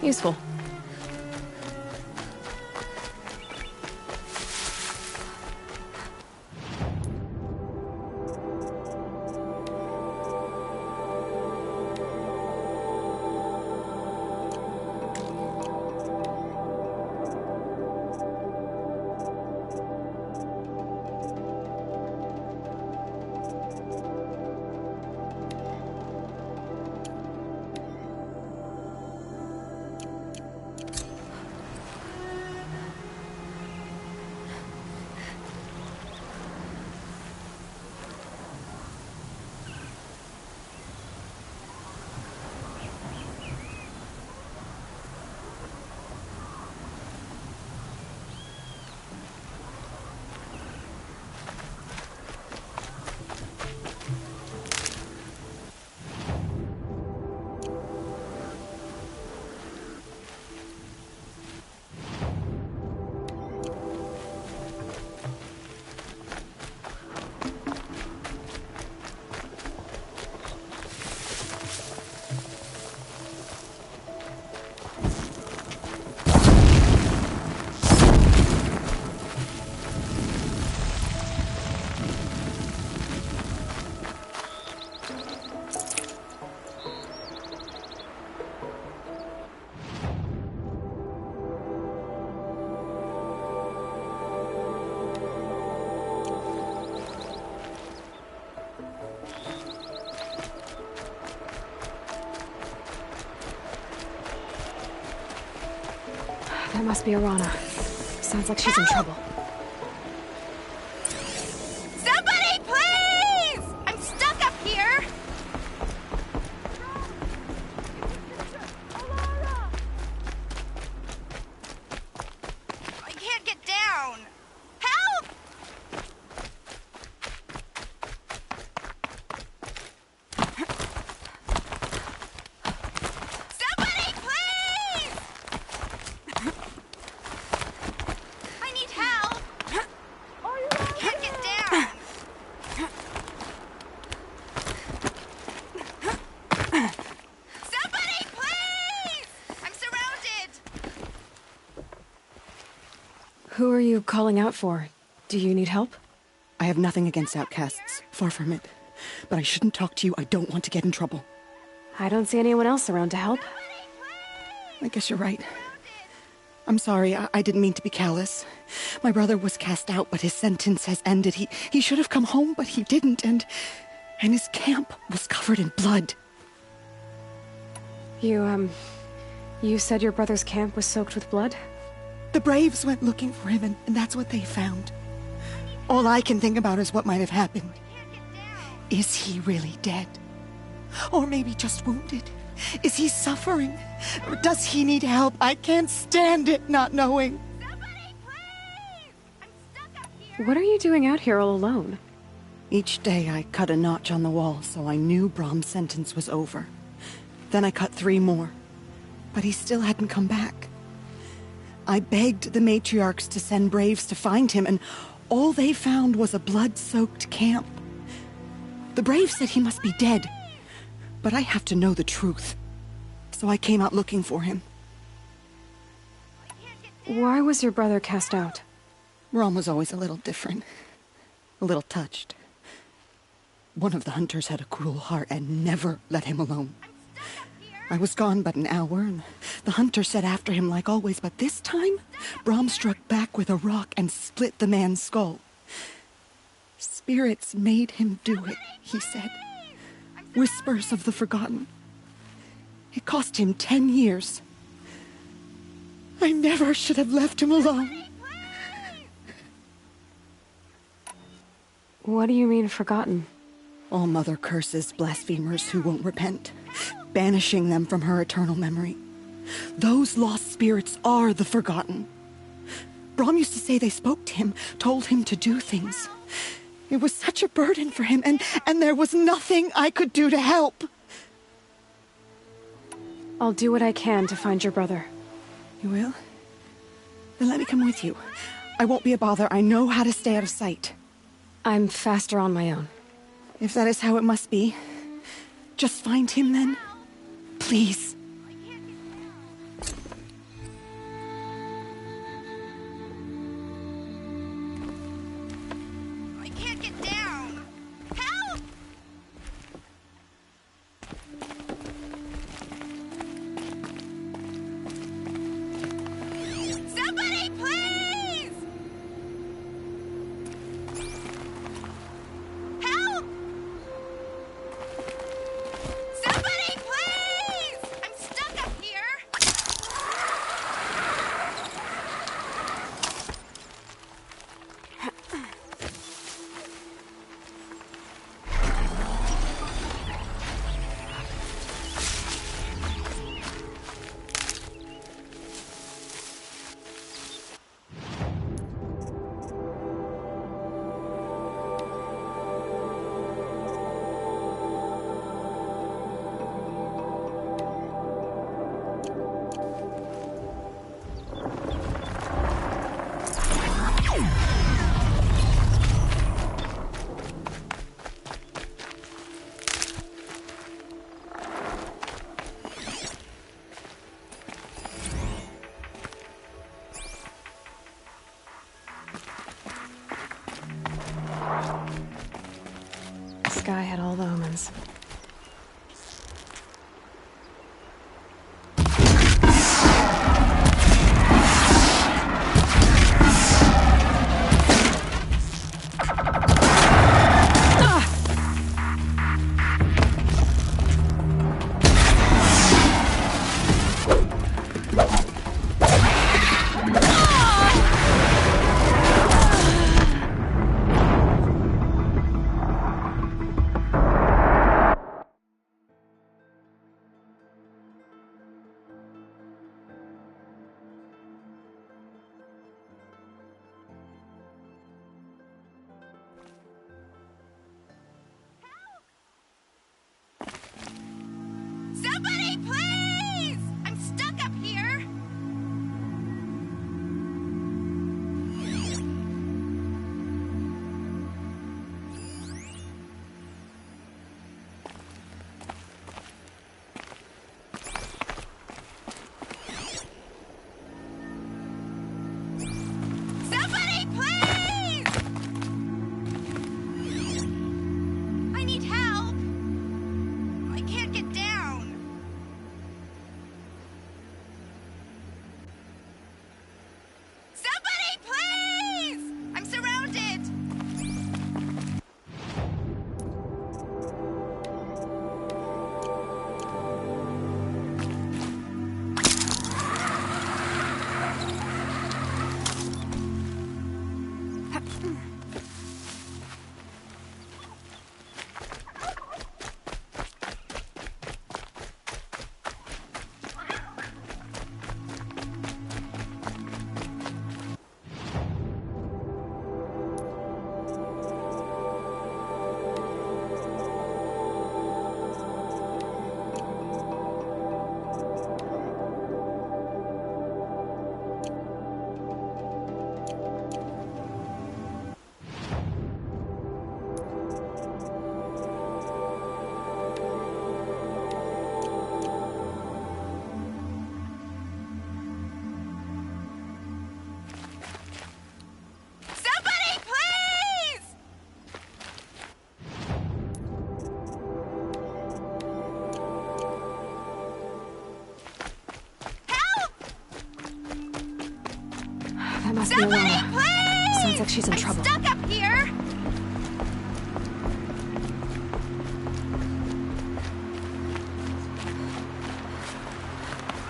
Useful. That must be Arana. Sounds like she's in trouble. Somebody, please! I'm stuck up here! I can't get down! Help! Somebody, please! I need help! I can't get down! Somebody, please! I'm surrounded! Who are you calling out for? Do you need help? I have nothing against outcasts. Far from it. But I shouldn't talk to you. I don't want to get in trouble. I don't see anyone else around to help. I guess you're right. I'm sorry. I didn't mean to be callous. My brother was cast out, but his sentence has ended. He should have come home, but he didn't, and his camp was covered in blood. You said your brother's camp was soaked with blood? The Braves went looking for him, and that's what they found. All I can think about is what might have happened. Is he really dead? Or maybe just wounded? Is he suffering? Or does he need help? I can't stand it not knowing. What are you doing out here all alone? Each day I cut a notch on the wall so I knew Brom's sentence was over. Then I cut 3 more. But he still hadn't come back. I begged the matriarchs to send Braves to find him, and all they found was a blood-soaked camp. The Braves said he must be dead. But I have to know the truth. So I came out looking for him. Why was your brother cast out? Brom was always a little different. A little touched. One of the hunters had a cruel heart and never let him alone. I was gone but an hour, and the hunter set after him like always, but this time, Brom struck back with a rock and split the man's skull. Spirits made him do it, he said. Whispers of the forgotten. It cost him 10 years. I never should have left him alone. What do you mean, forgotten? All Mother curses blasphemers who won't repent, banishing them from her eternal memory. Those lost spirits are the forgotten. Brom used to say they spoke to him, told him to do things. It was such a burden for him, and there was nothing I could do to help. I'll do what I can to find your brother. You will? Then let me come with you. I won't be a bother. I know how to stay out of sight. I'm faster on my own. If that is how it must be, just find him then. Please. Somebody, please! Help! Somebody, please! I'm stuck up here! The sky had all the omens. Somebody, please! I'm stuck up here! Somebody, please! I need help! I can't get down! Somebody, please! I'm surrounded! Somebody, please! Help! That must be Somebody, Alana. please! Sounds like she's in trouble. I'm stuck up here!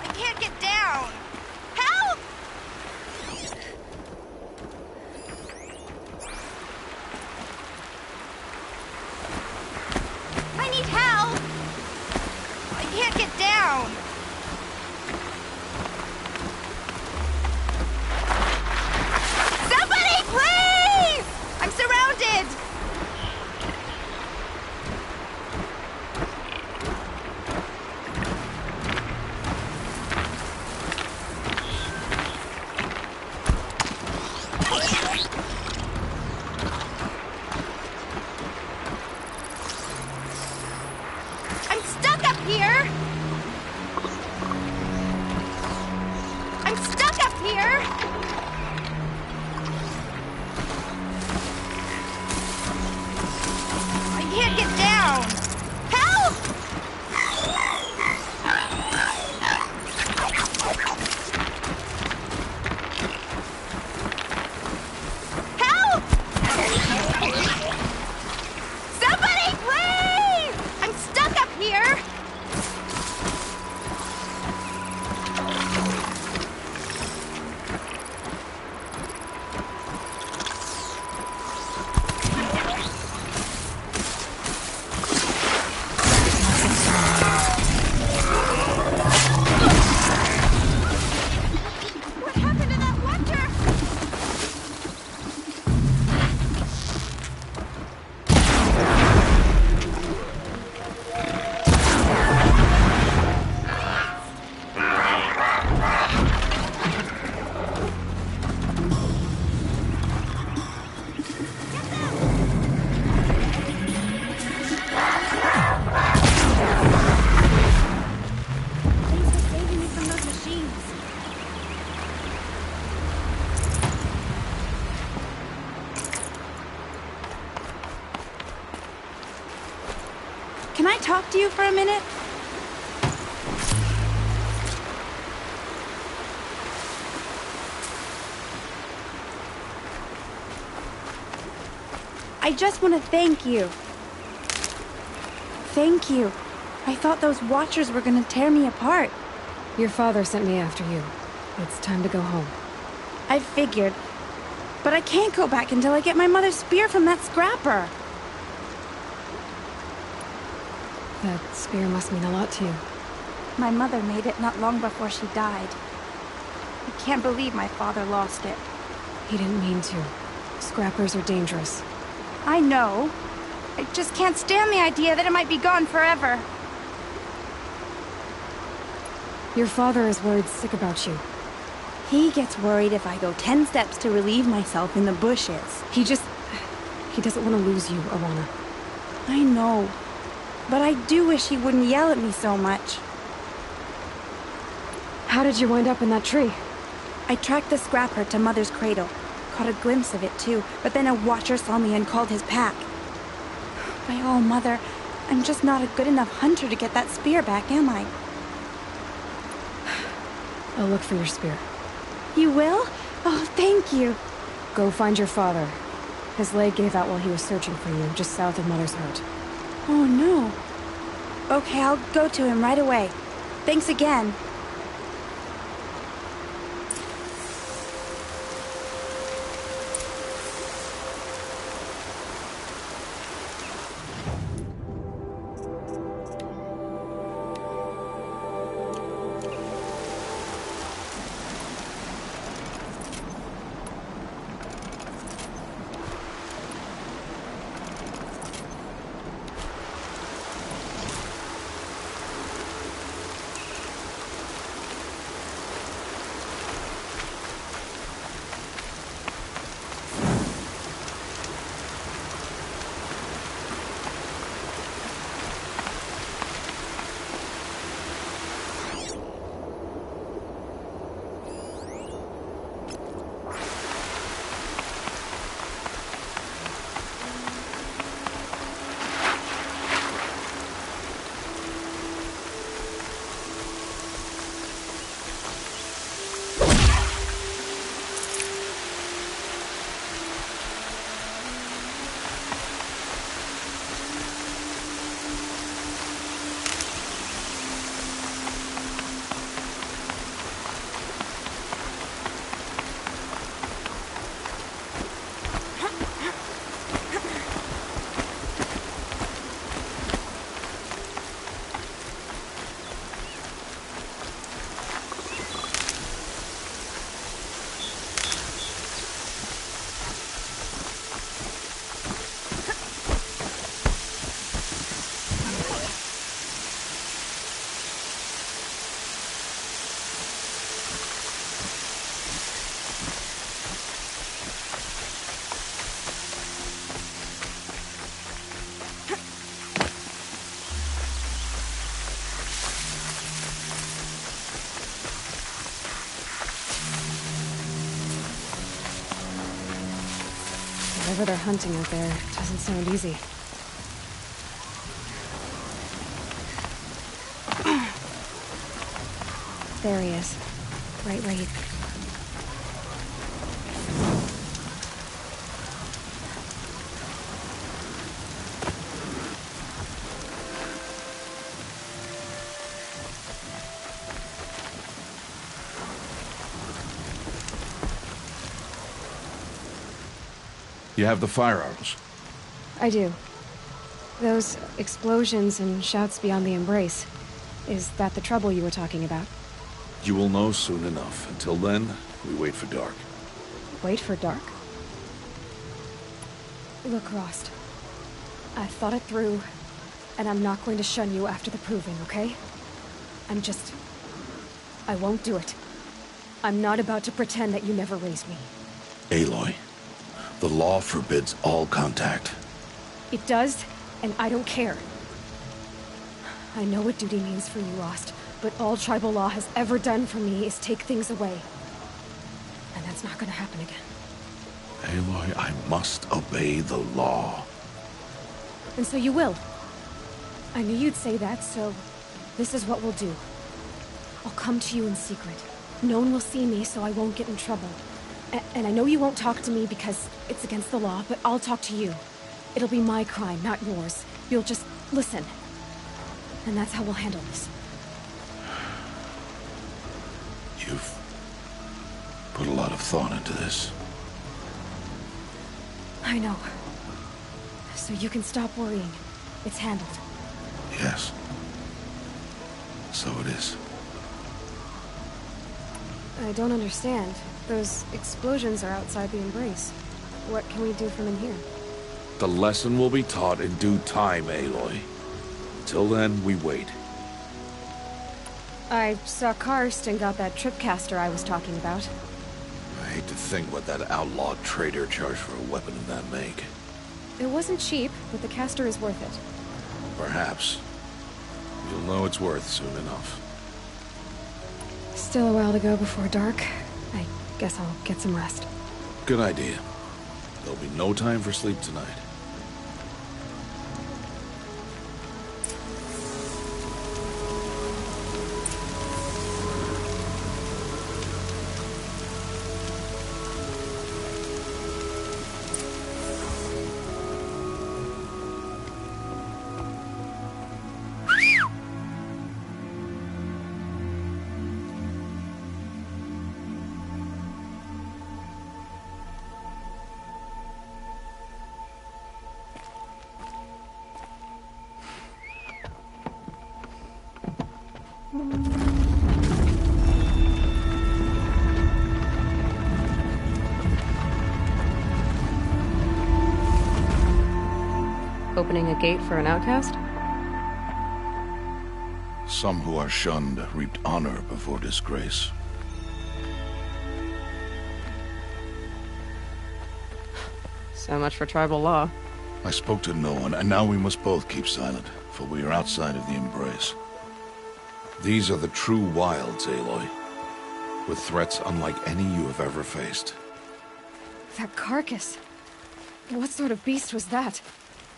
I can't get down! Help! I need help! I can't get down! Somebody, please! I'm surrounded! I'm stuck up here! I'm stuck up here! I can't get down! Help! to you for a minute? I just want to thank you. Thank you. I thought those Watchers were gonna tear me apart. Your father sent me after you. It's time to go home. I figured. But I can't go back until I get my mother's spear from that scrapper. That spear must mean a lot to you. My mother made it not long before she died. I can't believe my father lost it. He didn't mean to. Scrappers are dangerous. I know. I just can't stand the idea that it might be gone forever. Your father is worried sick about you. He gets worried if I go 10 steps to relieve myself in the bushes. He doesn't want to lose you, Awana. I know. But I do wish he wouldn't yell at me so much. How did you wind up in that tree? I tracked the scrapper to Mother's cradle. Caught a glimpse of it too, but then a Watcher saw me and called his pack. By all, Mother, I'm just not a good enough hunter to get that spear back, am I? I'll look for your spear. You will? Oh, thank you. Go find your father. His leg gave out while he was searching for you, just south of Mother's Hurt. Oh, no. Okay, I'll go to him right away. Thanks again. Whatever they're hunting out there doesn't sound easy. There he is. Right. You have the fire arrows? I do. Those explosions and shouts beyond the embrace. Is that the trouble you were talking about? You will know soon enough. Until then, we wait for dark. Wait for dark? Look, Rost. I've thought it through, and I'm not going to shun you after the proving, okay? I won't do it. I'm not about to pretend that you never raised me. Aloy, the law forbids all contact. It does, and I don't care. I know what duty means for you, Rost, but all tribal law has ever done for me is take things away. And that's not gonna happen again. Aloy, I must obey the law. And so you will. I knew you'd say that, so this is what we'll do. I'll come to you in secret. No one will see me, so I won't get in trouble. And I know you won't talk to me because it's against the law, but I'll talk to you. It'll be my crime, not yours. You'll just listen. And that's how we'll handle this. You've put a lot of thought into this. I know. So you can stop worrying. It's handled. Yes. So it is. I don't understand. Those explosions are outside the Embrace. What can we do from in here? The lesson will be taught in due time, Aloy. Till then, we wait. I saw Karst got that tripcaster I was talking about. I hate to think what that outlawed trader charged for a weapon of that make. It wasn't cheap, but the caster is worth it. Perhaps. You'll know it's worth soon enough. Still a while to go before dark. I guess I'll get some rest. Good idea. There'll be no time for sleep tonight. Opening a gate for an outcast? Some who are shunned reaped honor before disgrace. So much for tribal law. I spoke to no one, and now we must both keep silent, for we are outside of the Embrace. These are the true wilds, Aloy, with threats unlike any you have ever faced. That carcass. What sort of beast was that?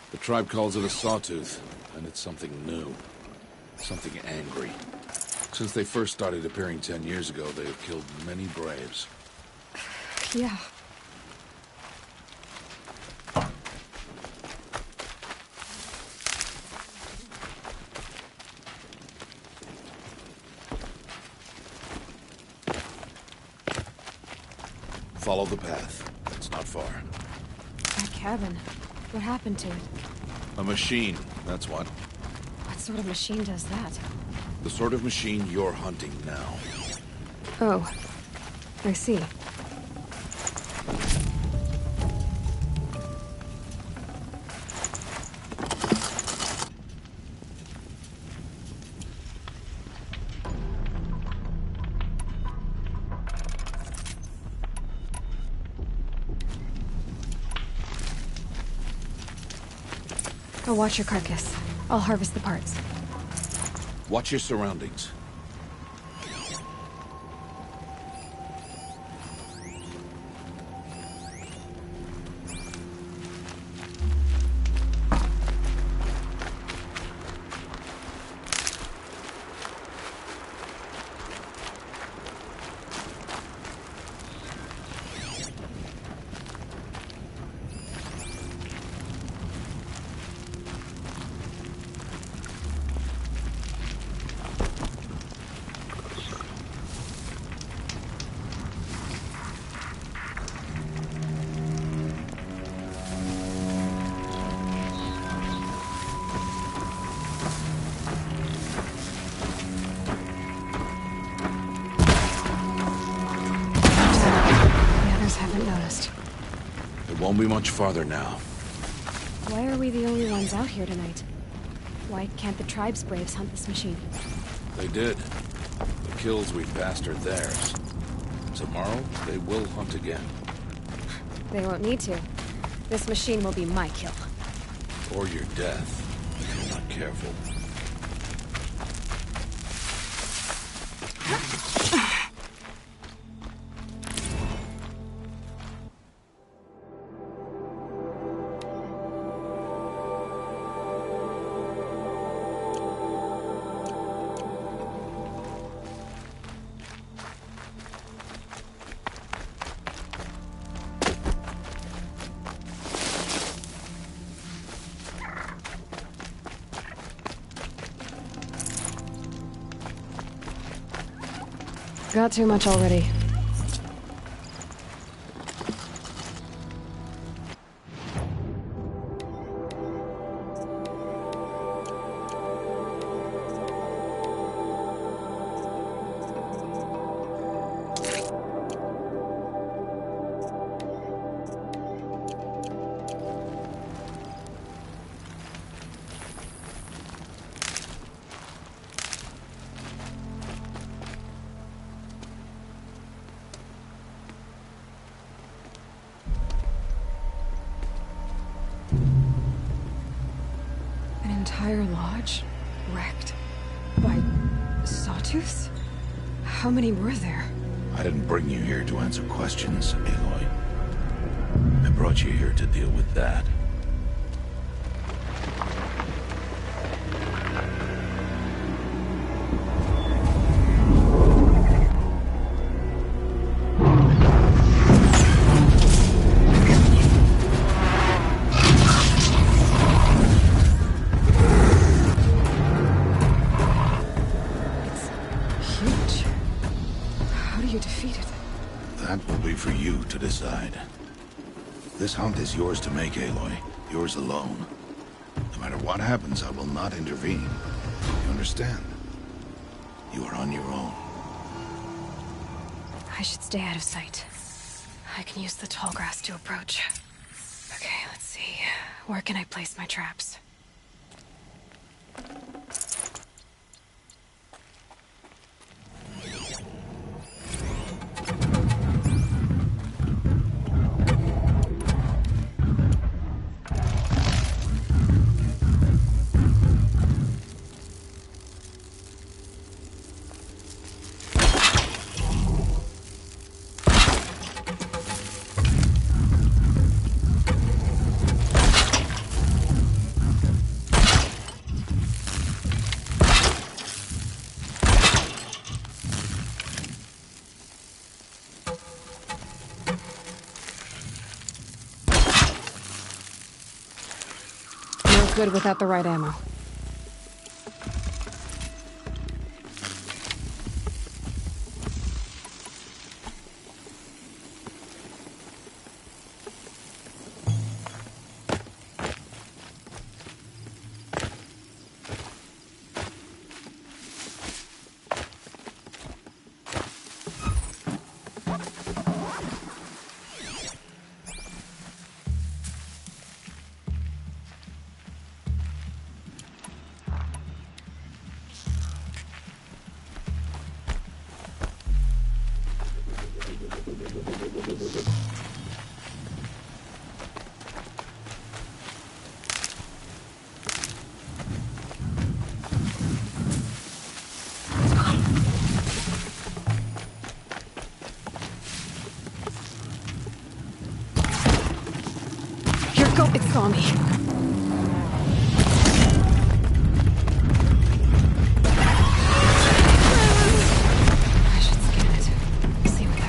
The tribe calls it a sawtooth, and it's something new. Something angry. Since they first started appearing 10 years ago, they have killed many braves. Yeah. Follow the path. It's not far. That cabin. What happened to it? A machine, that's what. What sort of machine does that? The sort of machine you're hunting now. Oh. I see. I'll watch your carcass. I'll harvest the parts. Watch your surroundings. Won't be much farther now. Why are we the only ones out here tonight? Why can't the tribe's braves hunt this machine? They did. The kills we passed are theirs. Tomorrow, they will hunt again. They won't need to. This machine will be my kill. Or your death, if you're not careful. got too much already. Entire lodge wrecked by sawtooths? How many were there? I didn't bring you here to answer questions, Aloy. I brought you here to deal with that. Decide. This hunt is yours to make, Aloy. Yours alone. No matter what happens, I will not intervene. You understand? You are on your own. I should stay out of sight. I can use the tall grass to approach. Okay, let's see. Where can I place my traps? Good without the right ammo. It saw me. I should scan it. See what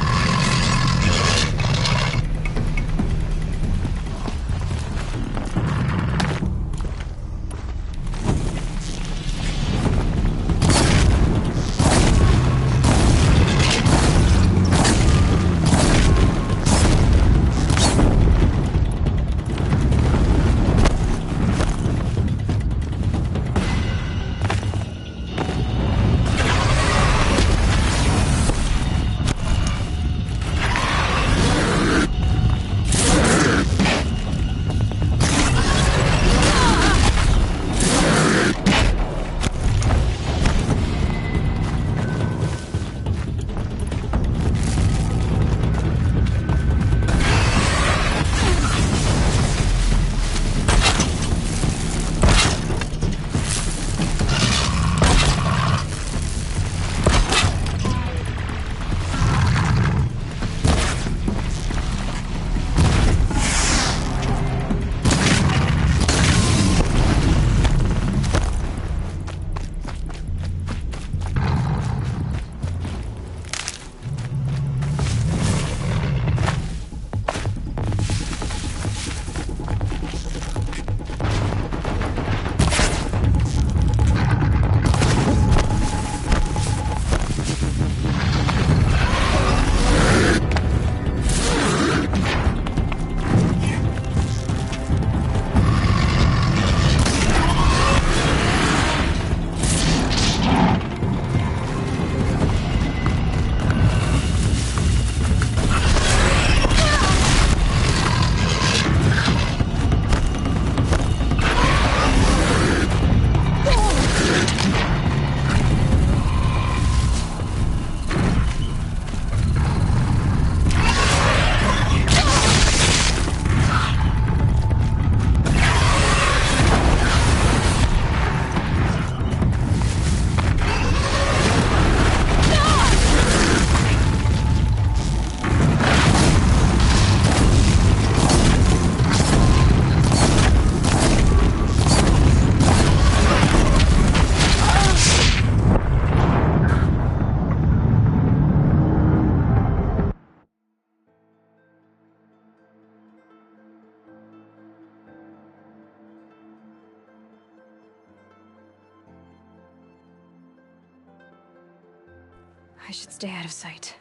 I should stay out of sight.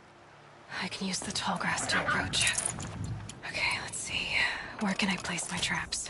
I can use the tall grass to approach. Okay, let's see. Where can I place my traps?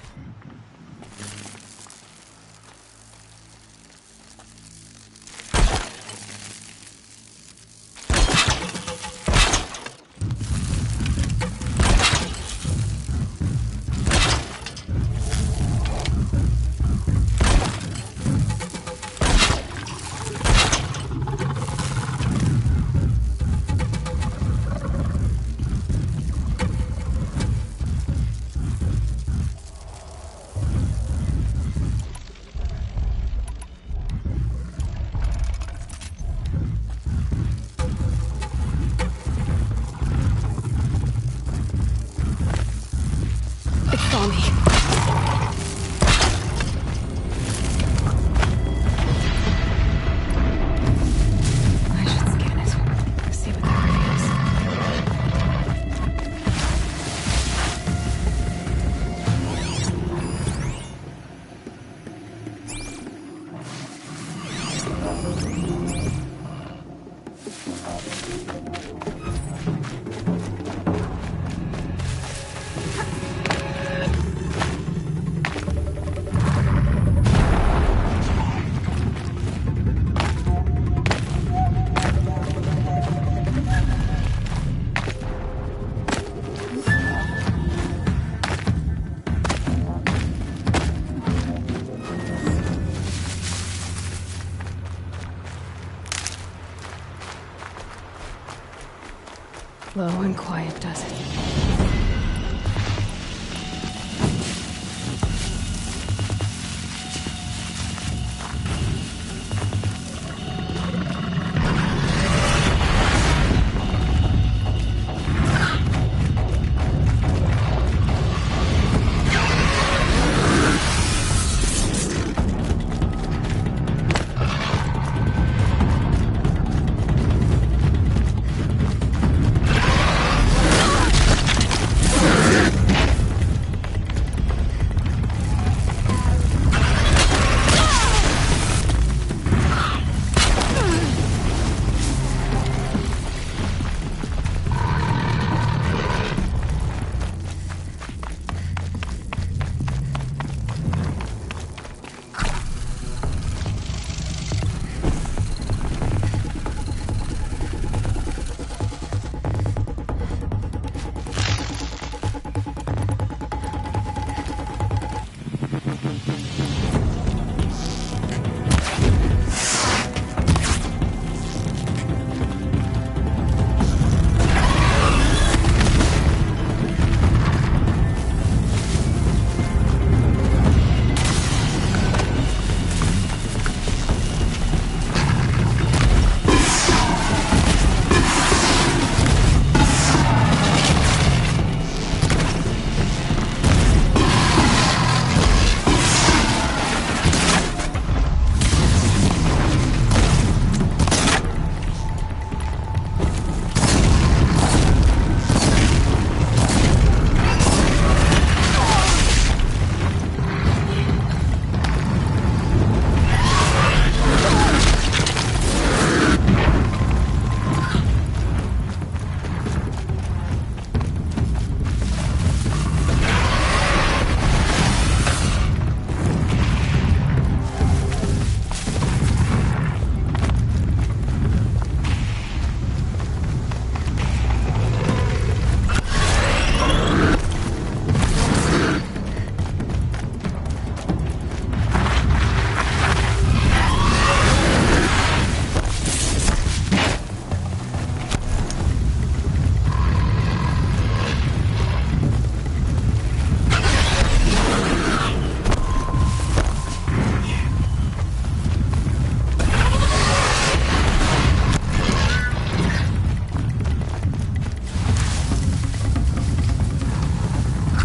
Low and quiet does it.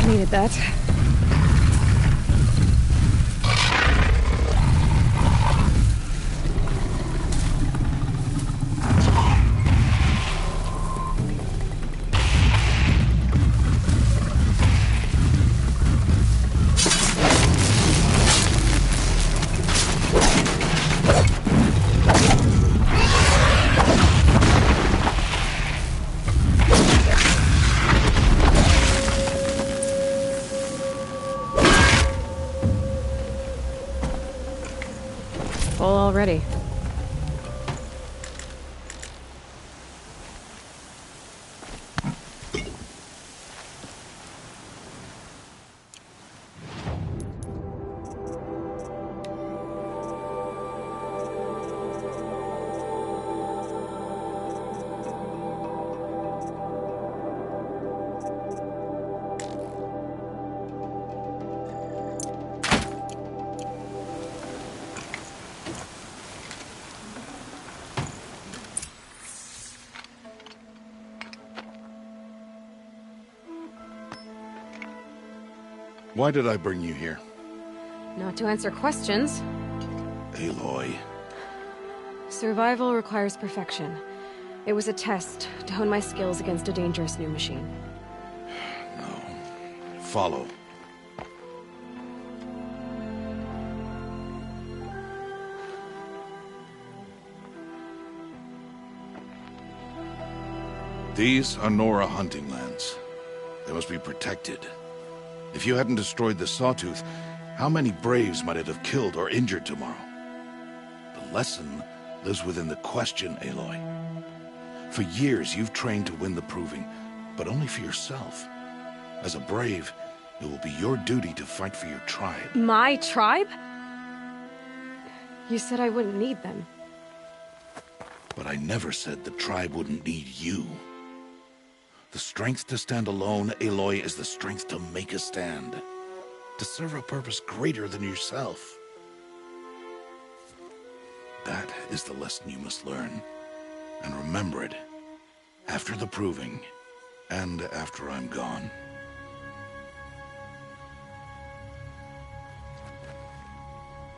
Needed that. Why did I bring you here? Not to answer questions. Aloy. Survival requires perfection. It was a test to hone my skills against a dangerous new machine. No. Follow. These are Nora hunting lands. They must be protected. If you hadn't destroyed the Sawtooth, how many Braves might it have killed or injured tomorrow? The lesson lives within the question, Aloy. For years, you've trained to win the Proving, but only for yourself. As a Brave, it will be your duty to fight for your tribe. My tribe? You said I wouldn't need them. But I never said the tribe wouldn't need you. The strength to stand alone, Aloy, is the strength to make a stand. To serve a purpose greater than yourself. That is the lesson you must learn. And remember it. After the Proving, and after I'm gone.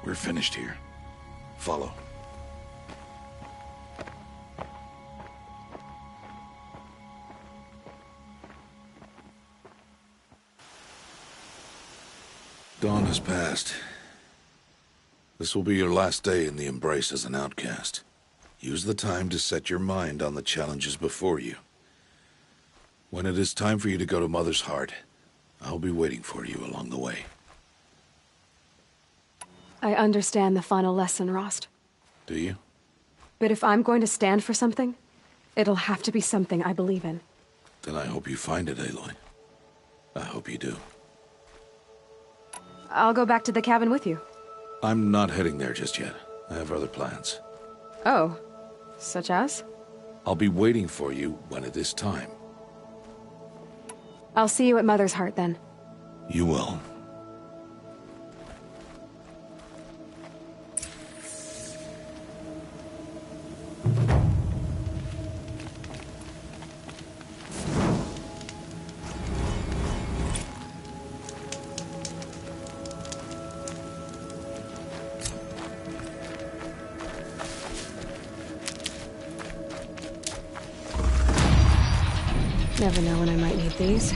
We're finished here. Follow. Dawn has passed. This will be your last day in the Embrace as an outcast. Use the time to set your mind on the challenges before you. When it is time for you to go to Mother's Heart, I'll be waiting for you along the way. I understand the final lesson, Rost. Do you? But if I'm going to stand for something, it'll have to be something I believe in. Then I hope you find it, Aloy. I hope you do. I'll go back to the cabin with you. I'm not heading there just yet. I have other plans. Oh. Such as? I'll be waiting for you when it is time. I'll see you at Mother's Heart, then. You will. Never know when I might need these.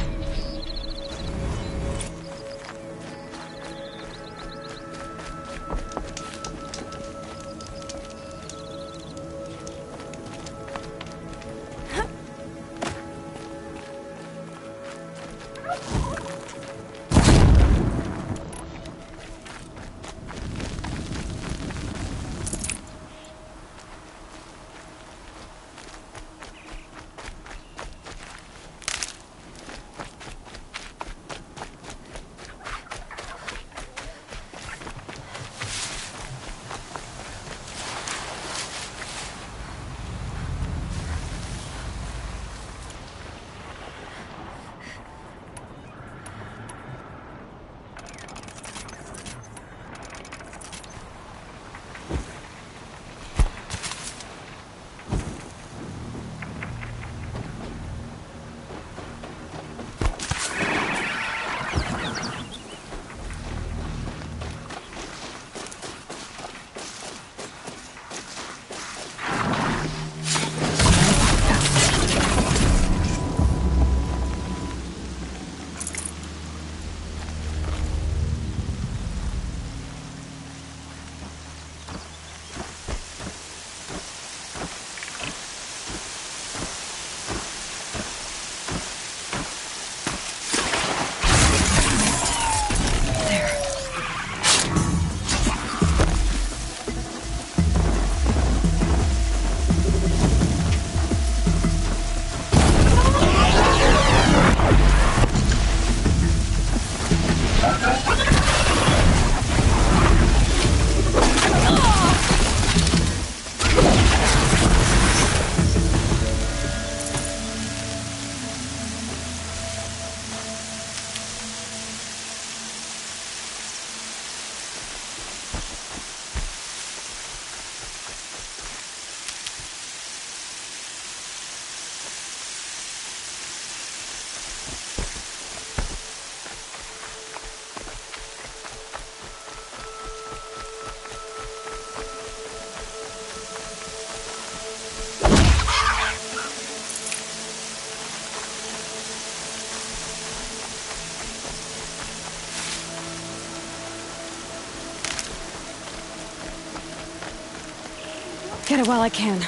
Get it while I can.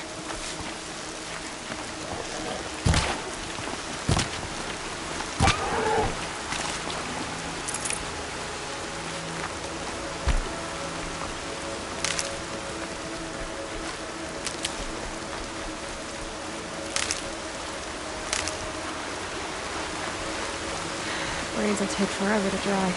Braids will take forever to dry.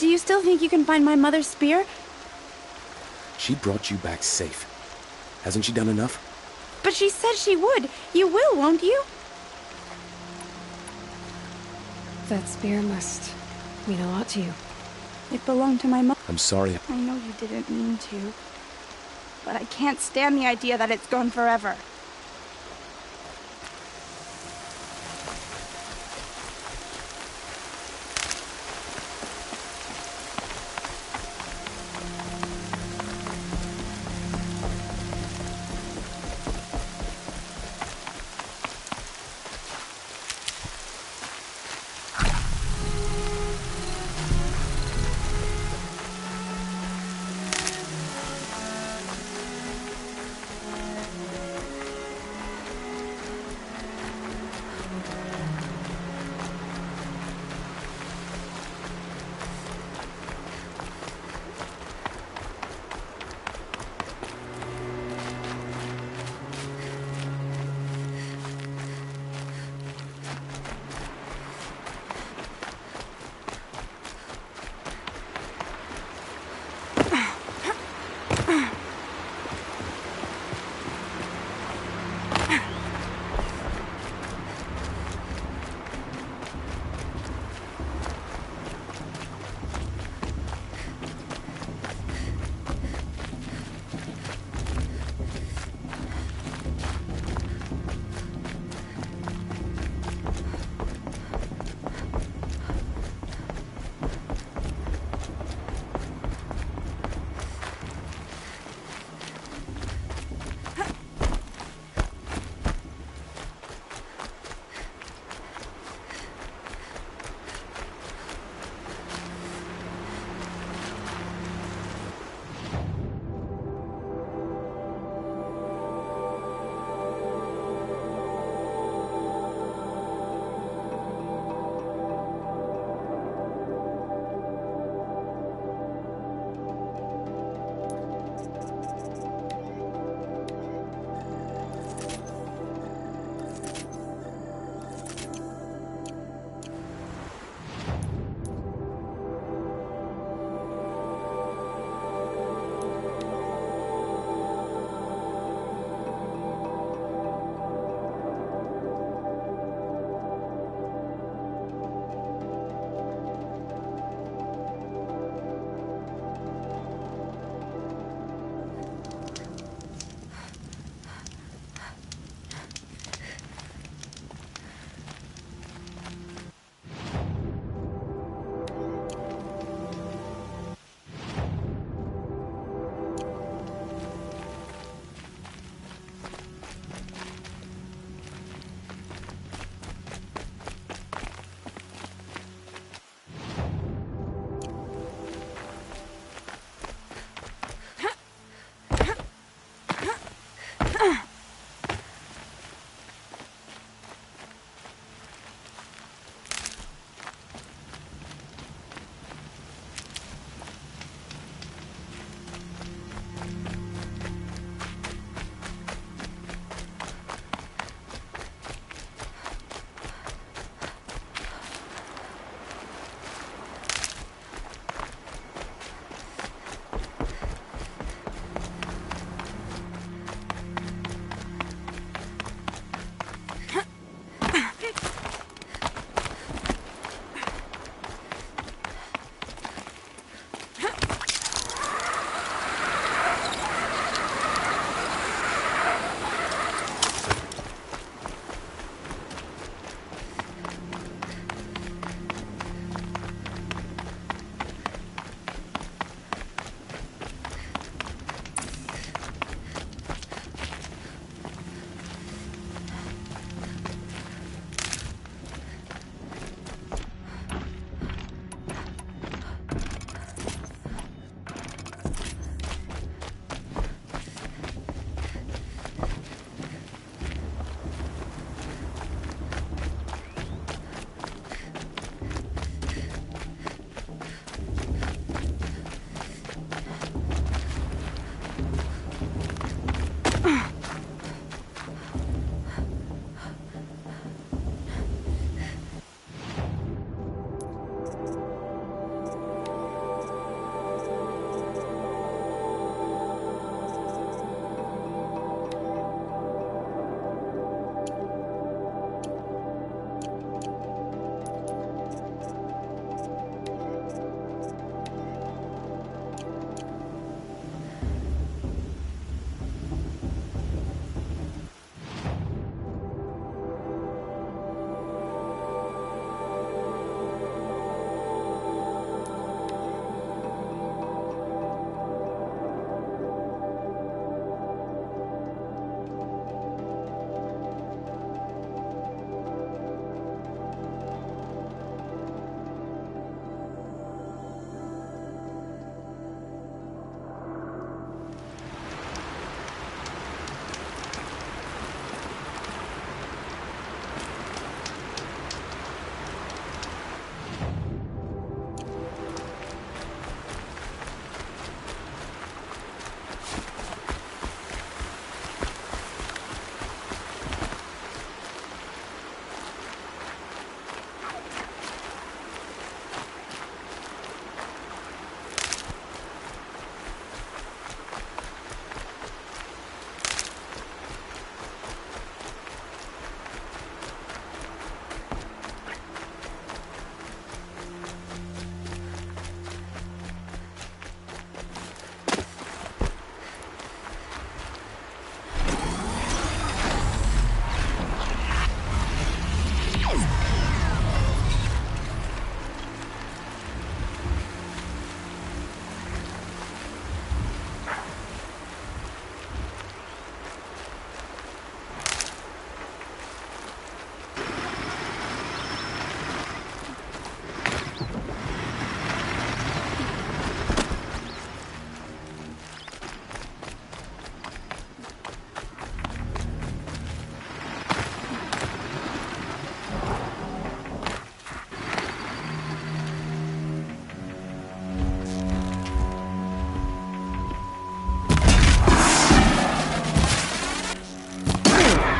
Do you still think you can find my mother's spear? She brought you back safe. Hasn't she done enough? But she said she would. You will, won't you? That spear must mean a lot to you. It belonged to my mother. I'm sorry. I know you didn't mean to. But I can't stand the idea that it's gone forever.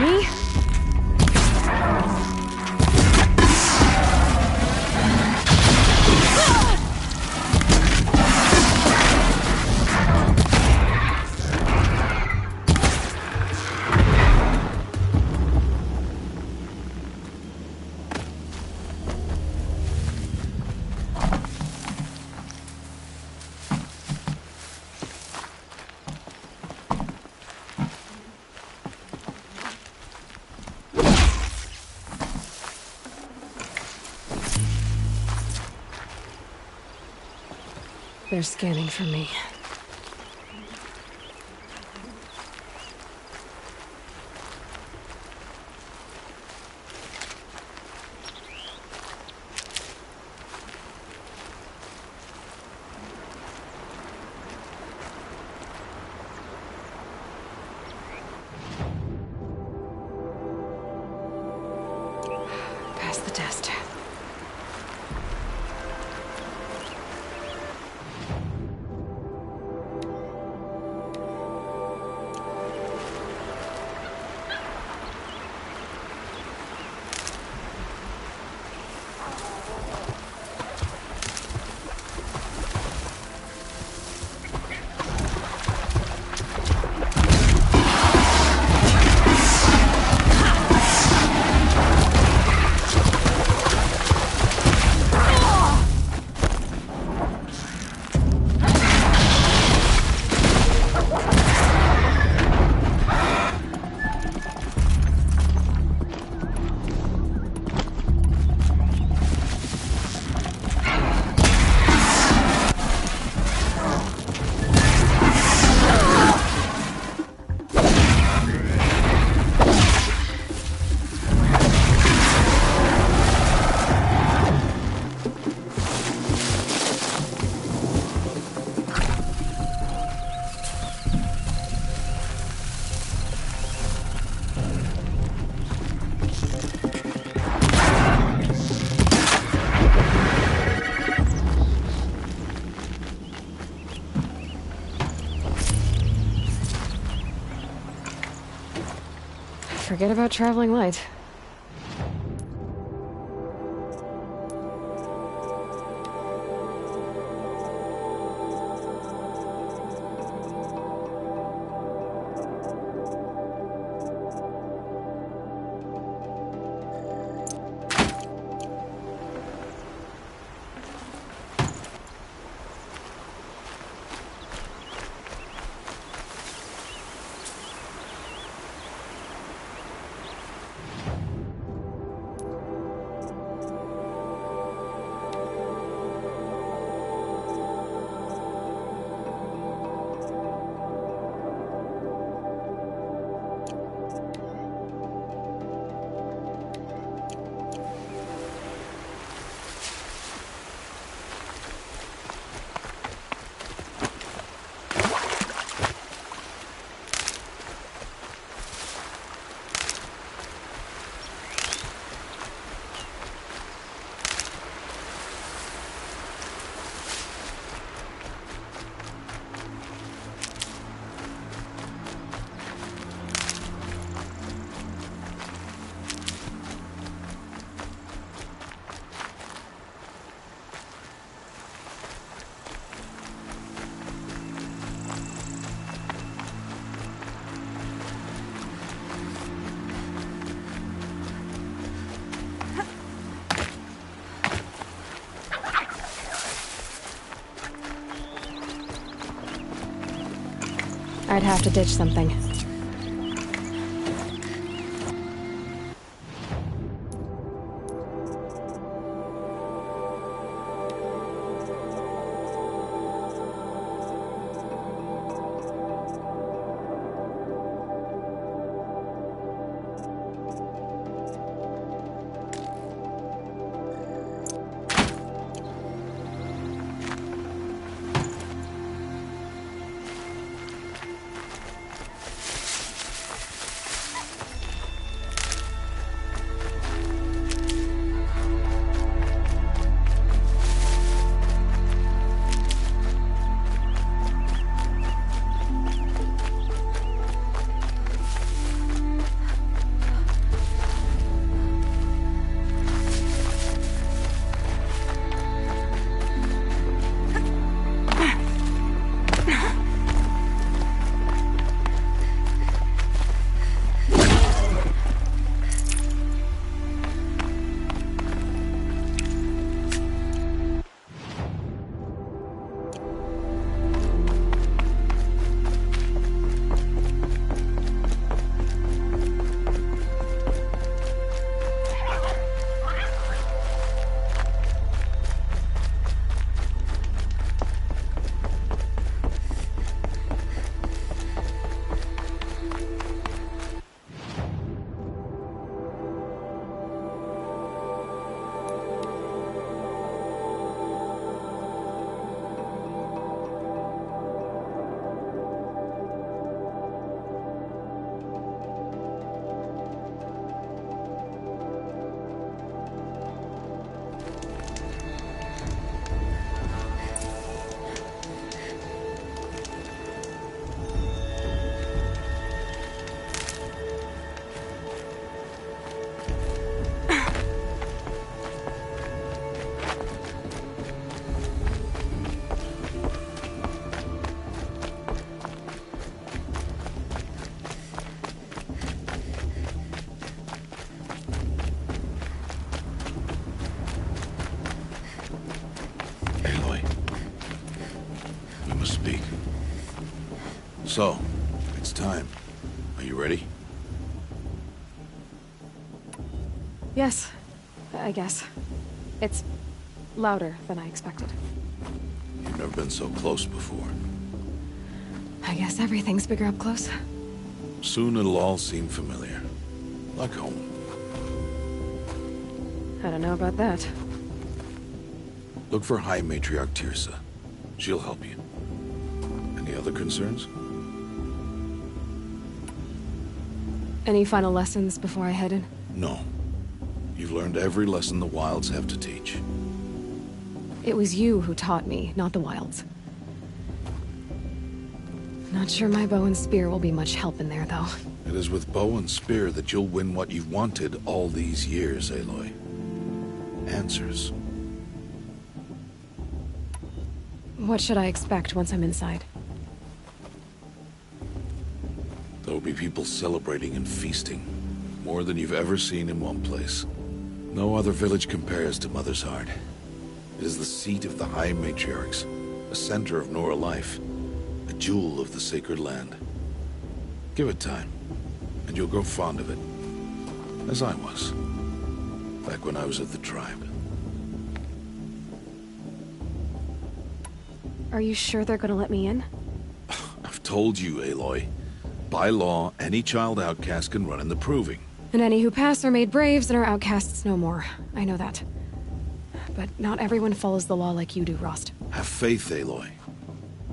Me? They're scanning for me. Pass the test. Forget about traveling light. I'd have to ditch something. So, it's time. Are you ready? Yes, I guess. It's louder than I expected. You've never been so close before. I guess everything's bigger up close. Soon it'll all seem familiar. Like home. I don't know about that. Look for High Matriarch Teersa. She'll help you. Any other concerns? Any final lessons before I head in? No. You've learned every lesson the Wilds have to teach. It was you who taught me, not the Wilds. Not sure my bow and spear will be much help in there, though. It is with bow and spear that you'll win what you've wanted all these years, Aloy. Answers. What should I expect once I'm inside? There'll be people celebrating and feasting. More than you've ever seen in one place. No other village compares to Mother's Heart. It is the seat of the High Matriarchs, a center of Nora life, a jewel of the sacred land. Give it time, and you'll grow fond of it. As I was, back when I was at the tribe. Are you sure they're gonna let me in? I've told you, Aloy. By law, any child outcast can run in the Proving. And any who pass are made braves and are outcasts no more. I know that. But not everyone follows the law like you do, Rost. Have faith, Aloy.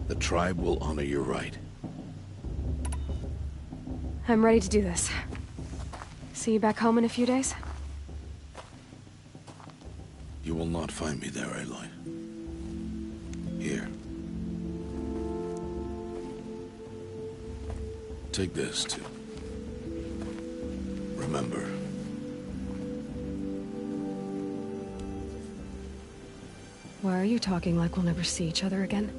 The tribe will honor your right. I'm ready to do this. See you back home in a few days? You will not find me there, Aloy. Here. Take this, too. Remember. Why are you talking like we'll never see each other again?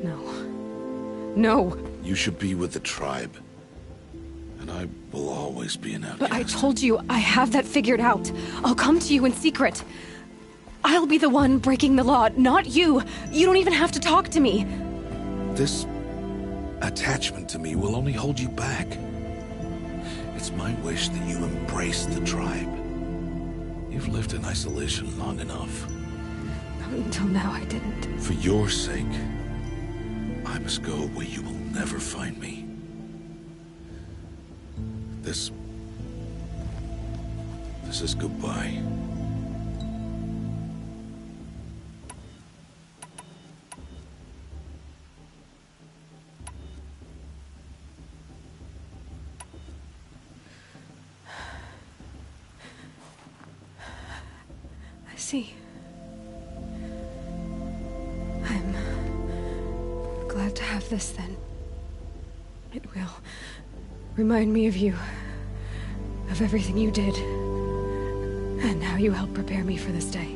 No. No! You should be with the tribe. And I will always be an outcast. But I told you, I have that figured out. I'll come to you in secret. I'll be the one breaking the law, not you. You don't even have to talk to me. This attachment to me will only hold you back. It's my wish that you embrace the tribe. You've lived in isolation long enough. Until now, I didn't. For your sake, I must go where you will never find me. This is goodbye. I see. I'm glad to have this then. It will remind me of you, of everything you did, and how you helped prepare me for this day.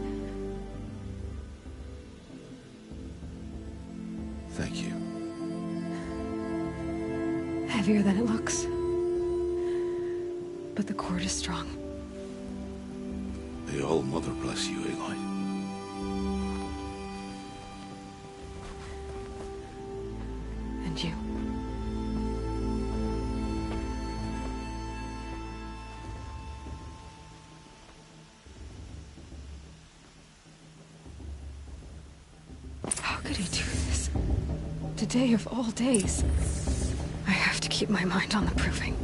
Thank you. Heavier than it looks. But the cord is strong. May All Mother bless you, Aloy. And you. How could he do this? Today of all days. I have to keep my mind on the Proving.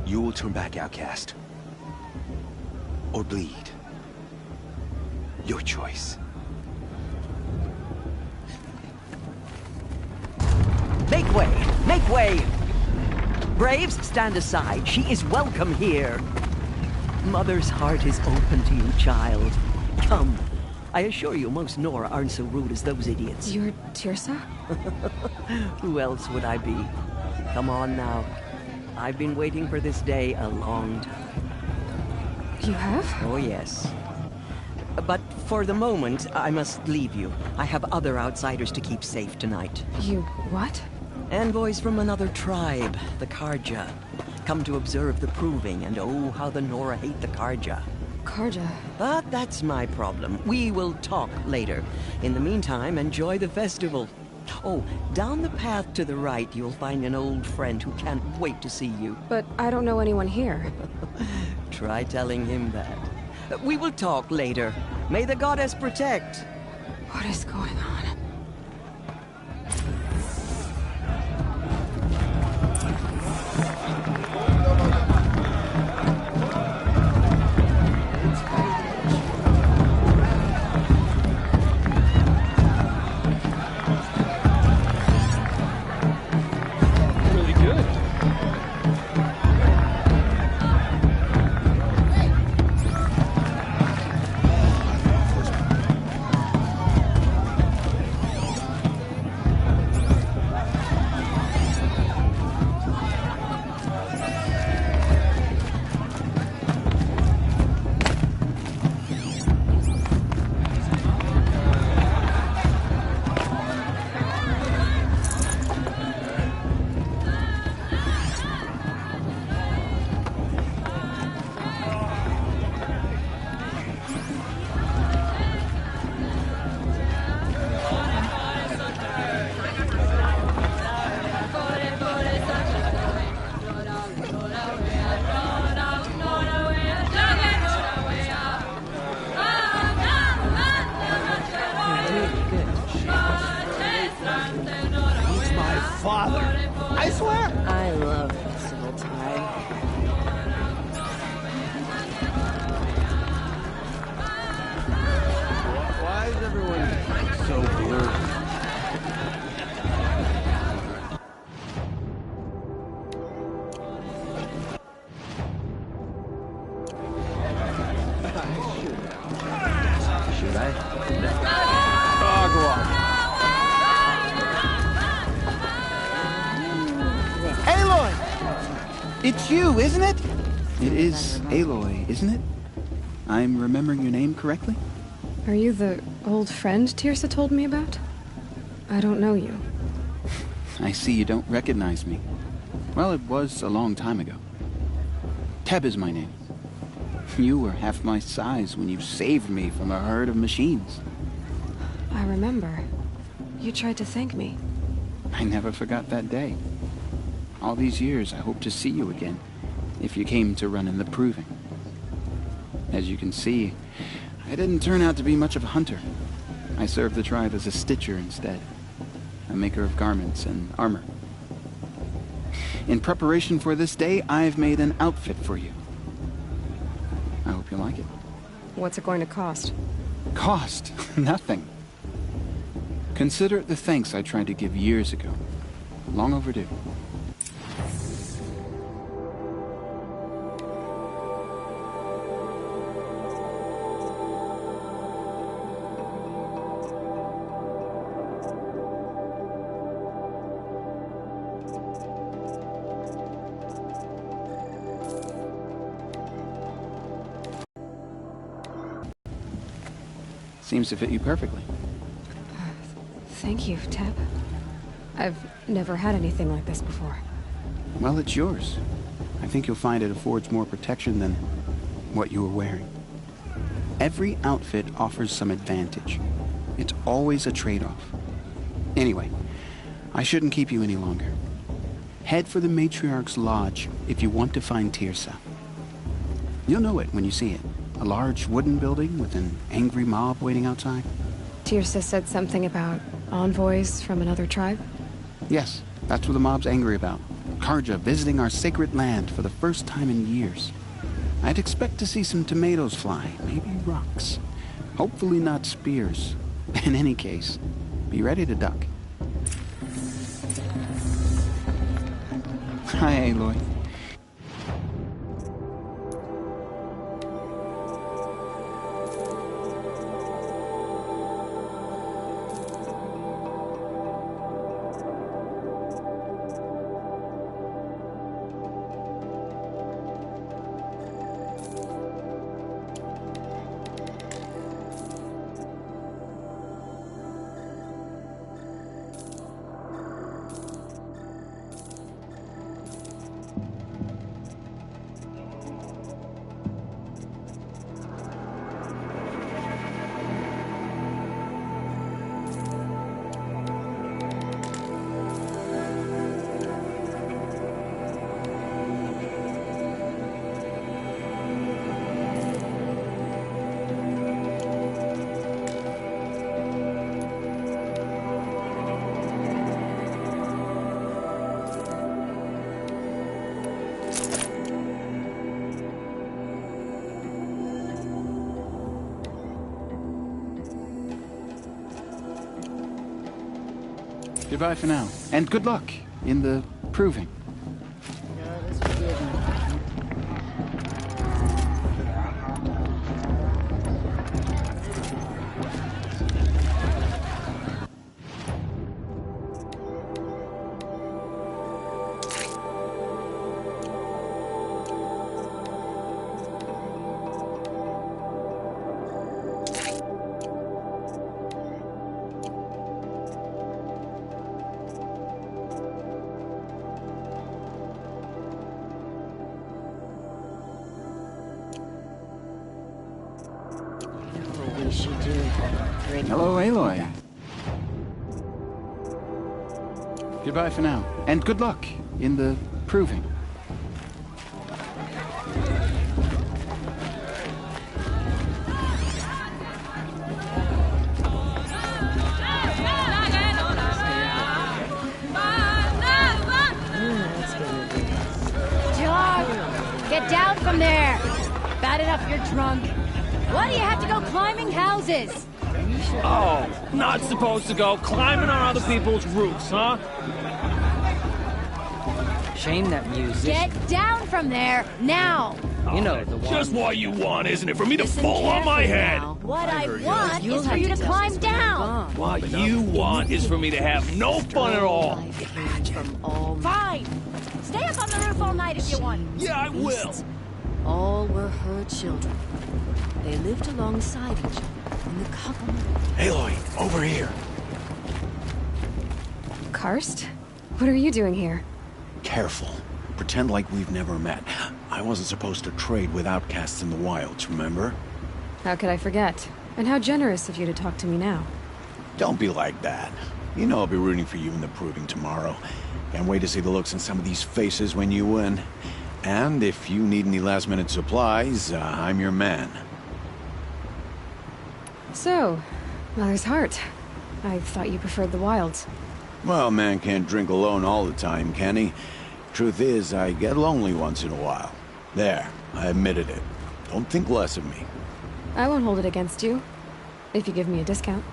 You will turn back, outcast. Or bleed. Your choice. Make way! Make way! Braves, stand aside. She is welcome here. Mother's heart is open to you, child. Come. I assure you, most Nora aren't so rude as those idiots. You're Teersa? Who else would I be? Come on now. I've been waiting for this day a long time. You have? Oh, yes. But for the moment, I must leave you. I have other outsiders to keep safe tonight. You what? Envoys from another tribe, the Carja. Come to observe the proving, and oh, how the Nora hate the Carja. Carja? But that's my problem. We will talk later. In the meantime, enjoy the festival. Oh, down the path to the right, you'll find an old friend who can't wait to see you. But I don't know anyone here. Try telling him that. We will talk later. May the goddess protect. What is going on? It's you, isn't it? It is Aloy, isn't it? I'm remembering your name correctly? Are you the old friend Teersa told me about? I don't know you. I see you don't recognize me. Well, it was a long time ago. Teb is my name. You were half my size when you saved me from a herd of machines. I remember. You tried to thank me. I never forgot that day. All these years, I hope to see you again, if you came to run in the proving. As you can see, I didn't turn out to be much of a hunter. I served the tribe as a stitcher instead, a maker of garments and armor. In preparation for this day, I've made an outfit for you. I hope you like it. What's it going to cost? Cost? Nothing. Consider it the thanks I tried to give years ago. Long overdue. Seems to fit you perfectly. Thank you, Teb. I've never had anything like this before. Well, it's yours. I think you'll find it affords more protection than what you were wearing. Every outfit offers some advantage. It's always a trade-off. Anyway, I shouldn't keep you any longer. Head for the Matriarch's Lodge if you want to find Teersa. You'll know it when you see it. A large wooden building with an angry mob waiting outside. Teersa said something about envoys from another tribe? Yes, that's what the mob's angry about. Carja visiting our sacred land for the first time in years. I'd expect to see some tomatoes fly, maybe rocks. Hopefully not spears. In any case, be ready to duck. Hi, Aloy. Goodbye for now. And good luck in the proving. Hello, Aloy. Goodbye for now. And good luck in the proving. Dog! Get down from there! Bad enough you're drunk. Why do you have to go climbing houses? Oh, not supposed to go climbing on other people's roofs, huh? Shame that music. Get down from there, now! You know, the one... Just what you want, isn't it? For me to fall on my head! What I want is for you to climb down! What you want is for me to have no fun at all! Fine! Stay up on the roof all night if you want! Yeah, I will! All were her children. They lived alongside each other in the couple. Aloy, over here. Karst? What are you doing here? Careful. Pretend like we've never met. I wasn't supposed to trade with outcasts in the wilds, remember? How could I forget? And how generous of you to talk to me now. Don't be like that. You know I'll be rooting for you in the proving tomorrow. Can't wait to see the looks on some of these faces when you win. And if you need any last-minute supplies, I'm your man. So, Mother's Heart. I thought you preferred the wilds. Well, man can't drink alone all the time, can he? Truth is, I get lonely once in a while. There, I admitted it. Don't think less of me. I won't hold it against you, if you give me a discount.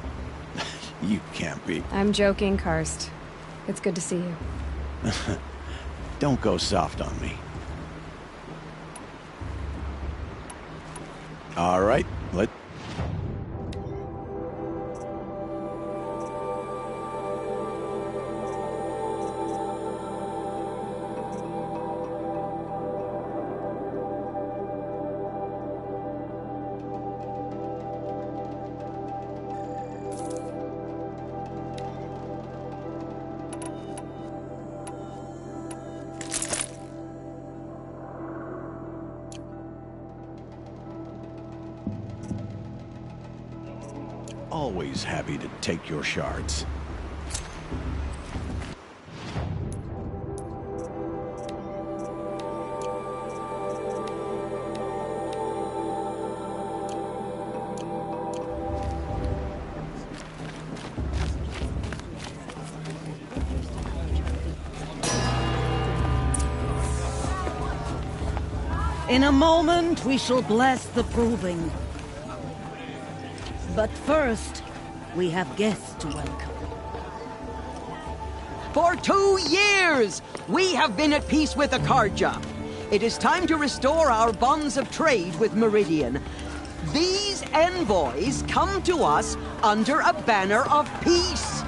You can't be. I'm joking, Karst. It's good to see you. Don't go soft on me. All right, let's... Always happy to take your shards. In a moment, we shall bless the proving. But first, we have guests to welcome. For 2 years, we have been at peace with Akarja. It is time to restore our bonds of trade with Meridian. These envoys come to us under a banner of peace.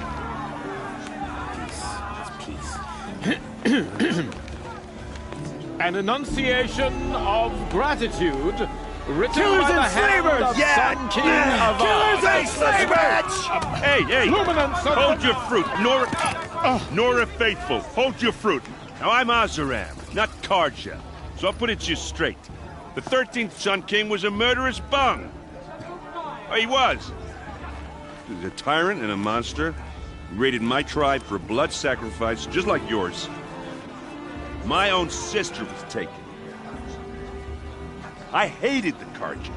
An enunciation of gratitude written Killers by the and hand slavers! of Yeah! Sun King of Killers and slavers! Hey, hey! Luminance Hold your fruit, Nora Faithful. Hold your fruit. Now, I'm Azaram, not Karja. So I'll put it to you straight. The 13th Sun King was a murderous bung. Oh, he was. He was a tyrant and a monster. He raided my tribe for blood sacrifice, just like yours. My own sister was taken. I hated the Karja.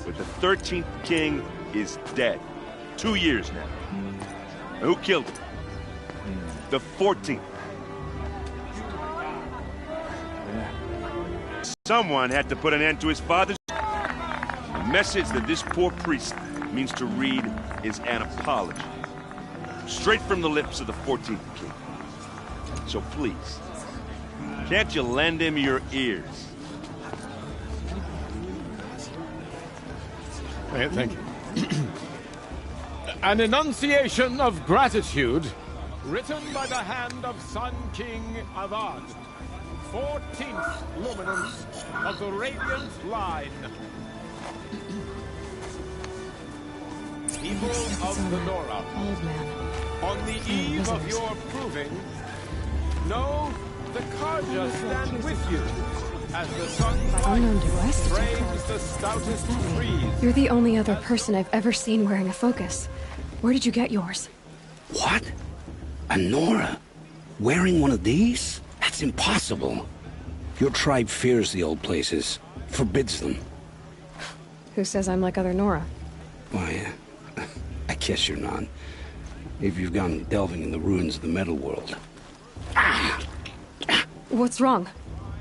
But the 13th king is dead. 2 years now. And who killed him? The 14th. Someone had to put an end to his father's... The message that this poor priest means to read is an apology. straight from the lips of the 14th king. So please, can't you lend him your ears? Thank you. An enunciation of gratitude written by the hand of Sun King Avad, 14th luminance of the Radiant Line. People of the Nora, Old man. on the eve of your proving, know the Karja stand with you as the sun Unknown device frames the stoutest trees. You're the only other person I've ever seen wearing a focus. Where did you get yours? What? A Nora? Wearing one of these? That's impossible. Your tribe fears the old places, forbids them. Who says I'm like other Nora? Why, I guess you're not. If you've gone delving in the ruins of the metal world. What's wrong?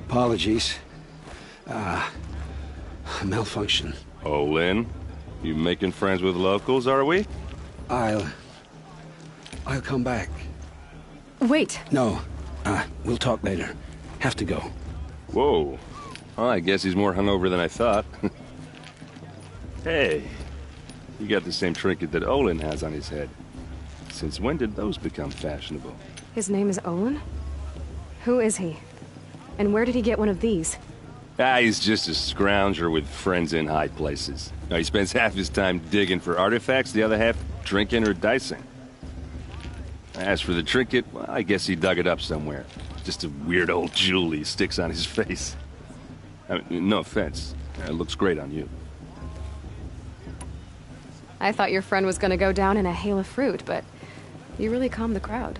Apologies. Malfunction. Oh, Lynn? You making friends with locals, are we? I'll come back. Wait. No. We'll talk later. Have to go. Whoa. Well, I guess he's more hungover than I thought. Hey, you got the same trinket that Olin has on his head. Since when did those become fashionable? His name is Olin? Who is he? And where did he get one of these? He's just a scrounger with friends in high places. Now, he spends half his time digging for artifacts, the other half drinking or dicing. As for the trinket, well, I guess he dug it up somewhere. Just a weird old jewel he sticks on his face. I mean, no offense. It looks great on you. I thought your friend was gonna go down in a hail of fruit, but you really calmed the crowd.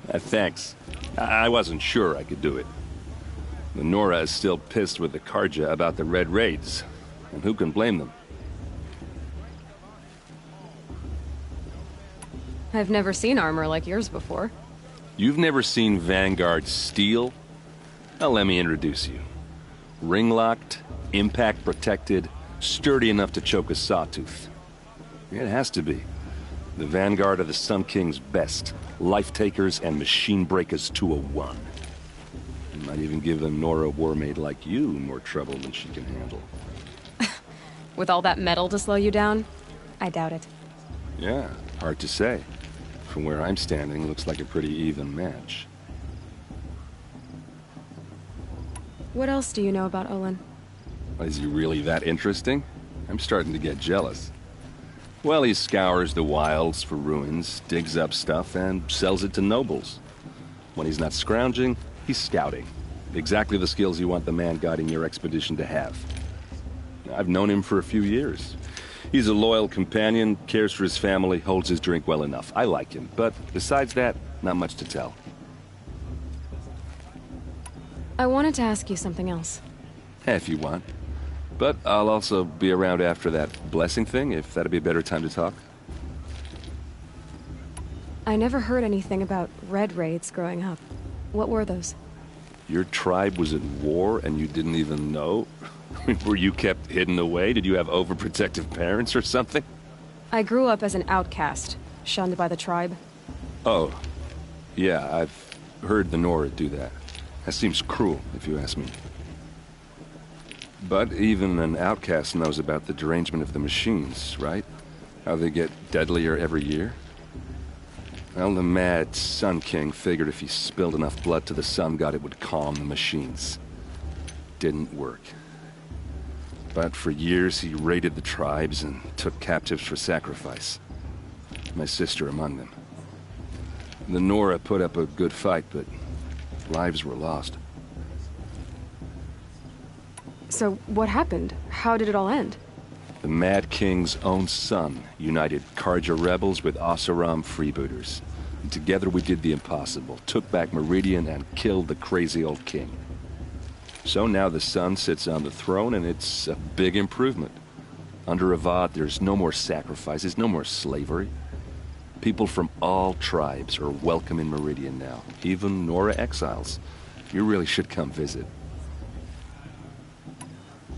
Thanks. I wasn't sure I could do it. The Nora is still pissed with the Karja about the Red Raids, and who can blame them? I've never seen armor like yours before. You've never seen Vanguard steel? Well, let me introduce you. Ring-locked, impact-protected, sturdy enough to choke a sawtooth. It has to be. The Vanguard of the Sun King's best. Life-takers and machine breakers to a one. It might even give a Nora warmaid like you more trouble than she can handle. With all that metal to slow you down? I doubt it. Yeah, hard to say. From where I'm standing, looks like a pretty even match. What else do you know about Olin? Is he really that interesting? I'm starting to get jealous. Well, he scours the wilds for ruins, digs up stuff, and sells it to nobles. When he's not scrounging, he's scouting. Exactly the skills you want the man guiding your expedition to have. I've known him for a few years. He's a loyal companion, cares for his family, holds his drink well enough. I like him, but besides that, not much to tell. I wanted to ask you something else. If you want. But I'll also be around after that blessing thing, if that'd be a better time to talk. I never heard anything about Red Raids growing up. What were those? Your tribe was at war and you didn't even know? Were you kept hidden away? Did you have overprotective parents or something? I grew up as an outcast, shunned by the tribe. Oh. Yeah, I've heard the Nora do that. That seems cruel, if you ask me. But even an outcast knows about the derangement of the machines, right? How they get deadlier every year? Well, the mad Sun King figured if he spilled enough blood to the Sun God, it would calm the machines. Didn't work. But for years, he raided the tribes and took captives for sacrifice. My sister among them. The Nora put up a good fight, but lives were lost. So, what happened? How did it all end? The Mad King's own son united Karja rebels with Oseram freebooters. And together we did the impossible, took back Meridian and killed the crazy old king. So now the son sits on the throne and it's a big improvement. Under Avad, there's no more sacrifices, no more slavery. People from all tribes are welcome in Meridian now, even Nora exiles. You really should come visit.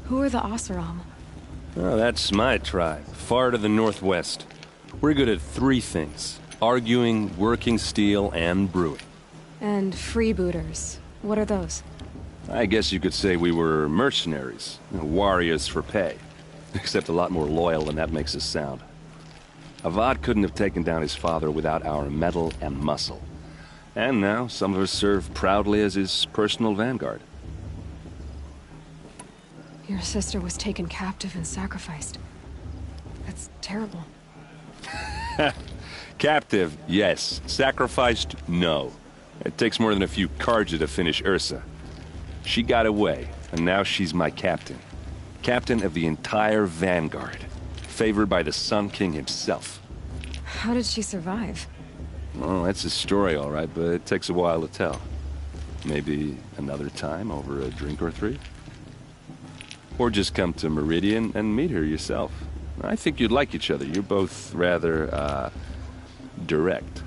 Who are the Oseram? Oh, that's my tribe, far to the northwest. We're good at 3 things. Arguing, working steel, and brewing. And freebooters. What are those? I guess you could say we were mercenaries. Warriors for pay. Except a lot more loyal than that makes us sound. Avad couldn't have taken down his father without our metal and muscle. And now, some of us serve proudly as his personal vanguard. Your sister was taken captive and sacrificed. That's terrible. Captive, yes. Sacrificed, no. It takes more than a few Carja to finish Ursa. She got away, and now she's my captain. Captain of the entire vanguard. Favored by the Sun King himself. How did she survive? Oh, that's a story, all right, but it takes a while to tell. Maybe another time over a drink or three? Or just come to Meridian and meet her yourself. I think you'd like each other. You're both rather, direct.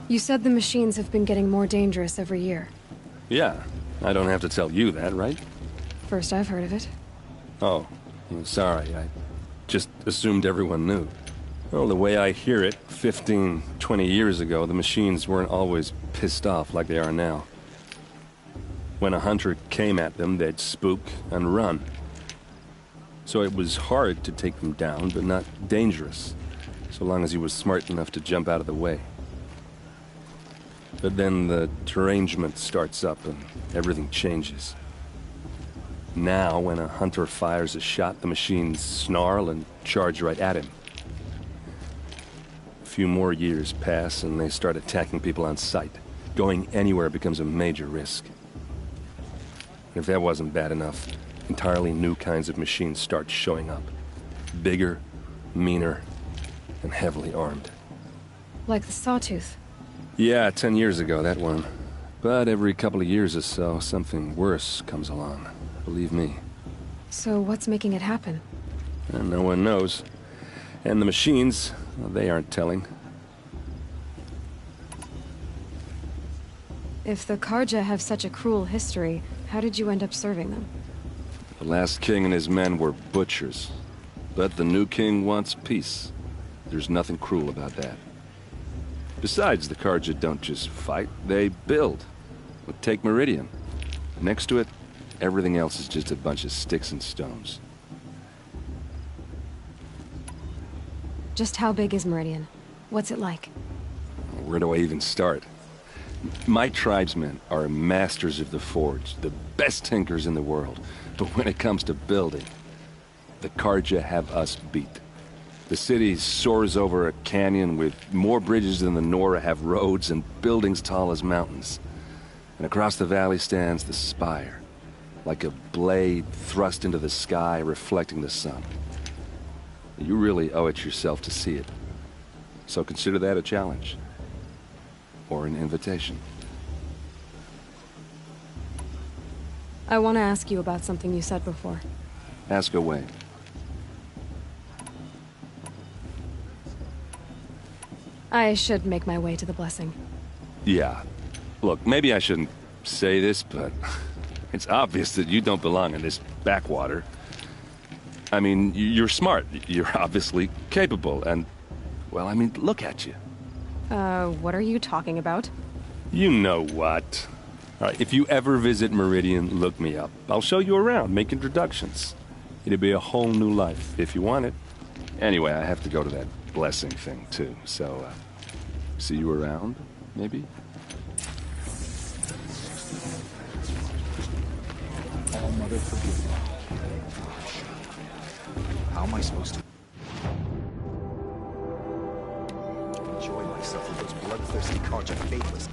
You said the machines have been getting more dangerous every year. Yeah, I don't have to tell you that, right? First I've heard of it. Oh, I'm sorry. I just assumed everyone knew. Well, the way I hear it, 15, 20 years ago, the machines weren't always pissed off like they are now. When a hunter came at them, they'd spook and run. So it was hard to take them down, but not dangerous, so long as he was smart enough to jump out of the way. But then the derangement starts up and everything changes. Now, when a hunter fires a shot, the machines snarl and charge right at him. A few more years pass and they start attacking people on sight. Going anywhere becomes a major risk. If that wasn't bad enough, entirely new kinds of machines start showing up. Bigger, meaner, and heavily armed. Like the Sawtooth. Yeah, 10 years ago, that one. But every couple of years or so, something worse comes along. Believe me. So what's making it happen? And no one knows. And the machines, well, they aren't telling. If the Carja have such a cruel history, how did you end up serving them? The last king and his men were butchers. But the new king wants peace. There's nothing cruel about that. Besides, the Carja don't just fight, they build. But take Meridian. Next to it, everything else is just a bunch of sticks and stones. Just how big is Meridian? What's it like? Where do I even start? My tribesmen are masters of the forge, the best tinkers in the world. But when it comes to building, the Carja have us beat. The city soars over a canyon with more bridges than the Nora have roads and buildings tall as mountains. And across the valley stands the spire, like a blade thrust into the sky reflecting the sun. You really owe it yourself to see it. So consider that a challenge. Or an invitation. I want to ask you about something you said before. Ask away. I should make my way to the blessing. Yeah. Look, maybe I shouldn't say this, but it's obvious that you don't belong in this backwater. I mean, you're smart. You're obviously capable, and, well, I mean, look at you. What are you talking about? You know what. All right, if you ever visit Meridian, look me up. I'll show you around, make introductions. It'll be a whole new life, if you want it. Anyway, I have to go to that blessing thing, too, so, see you around, maybe? All Mother forgive me. How am I supposed to enjoy myself with those bloodthirsty Carja faithless?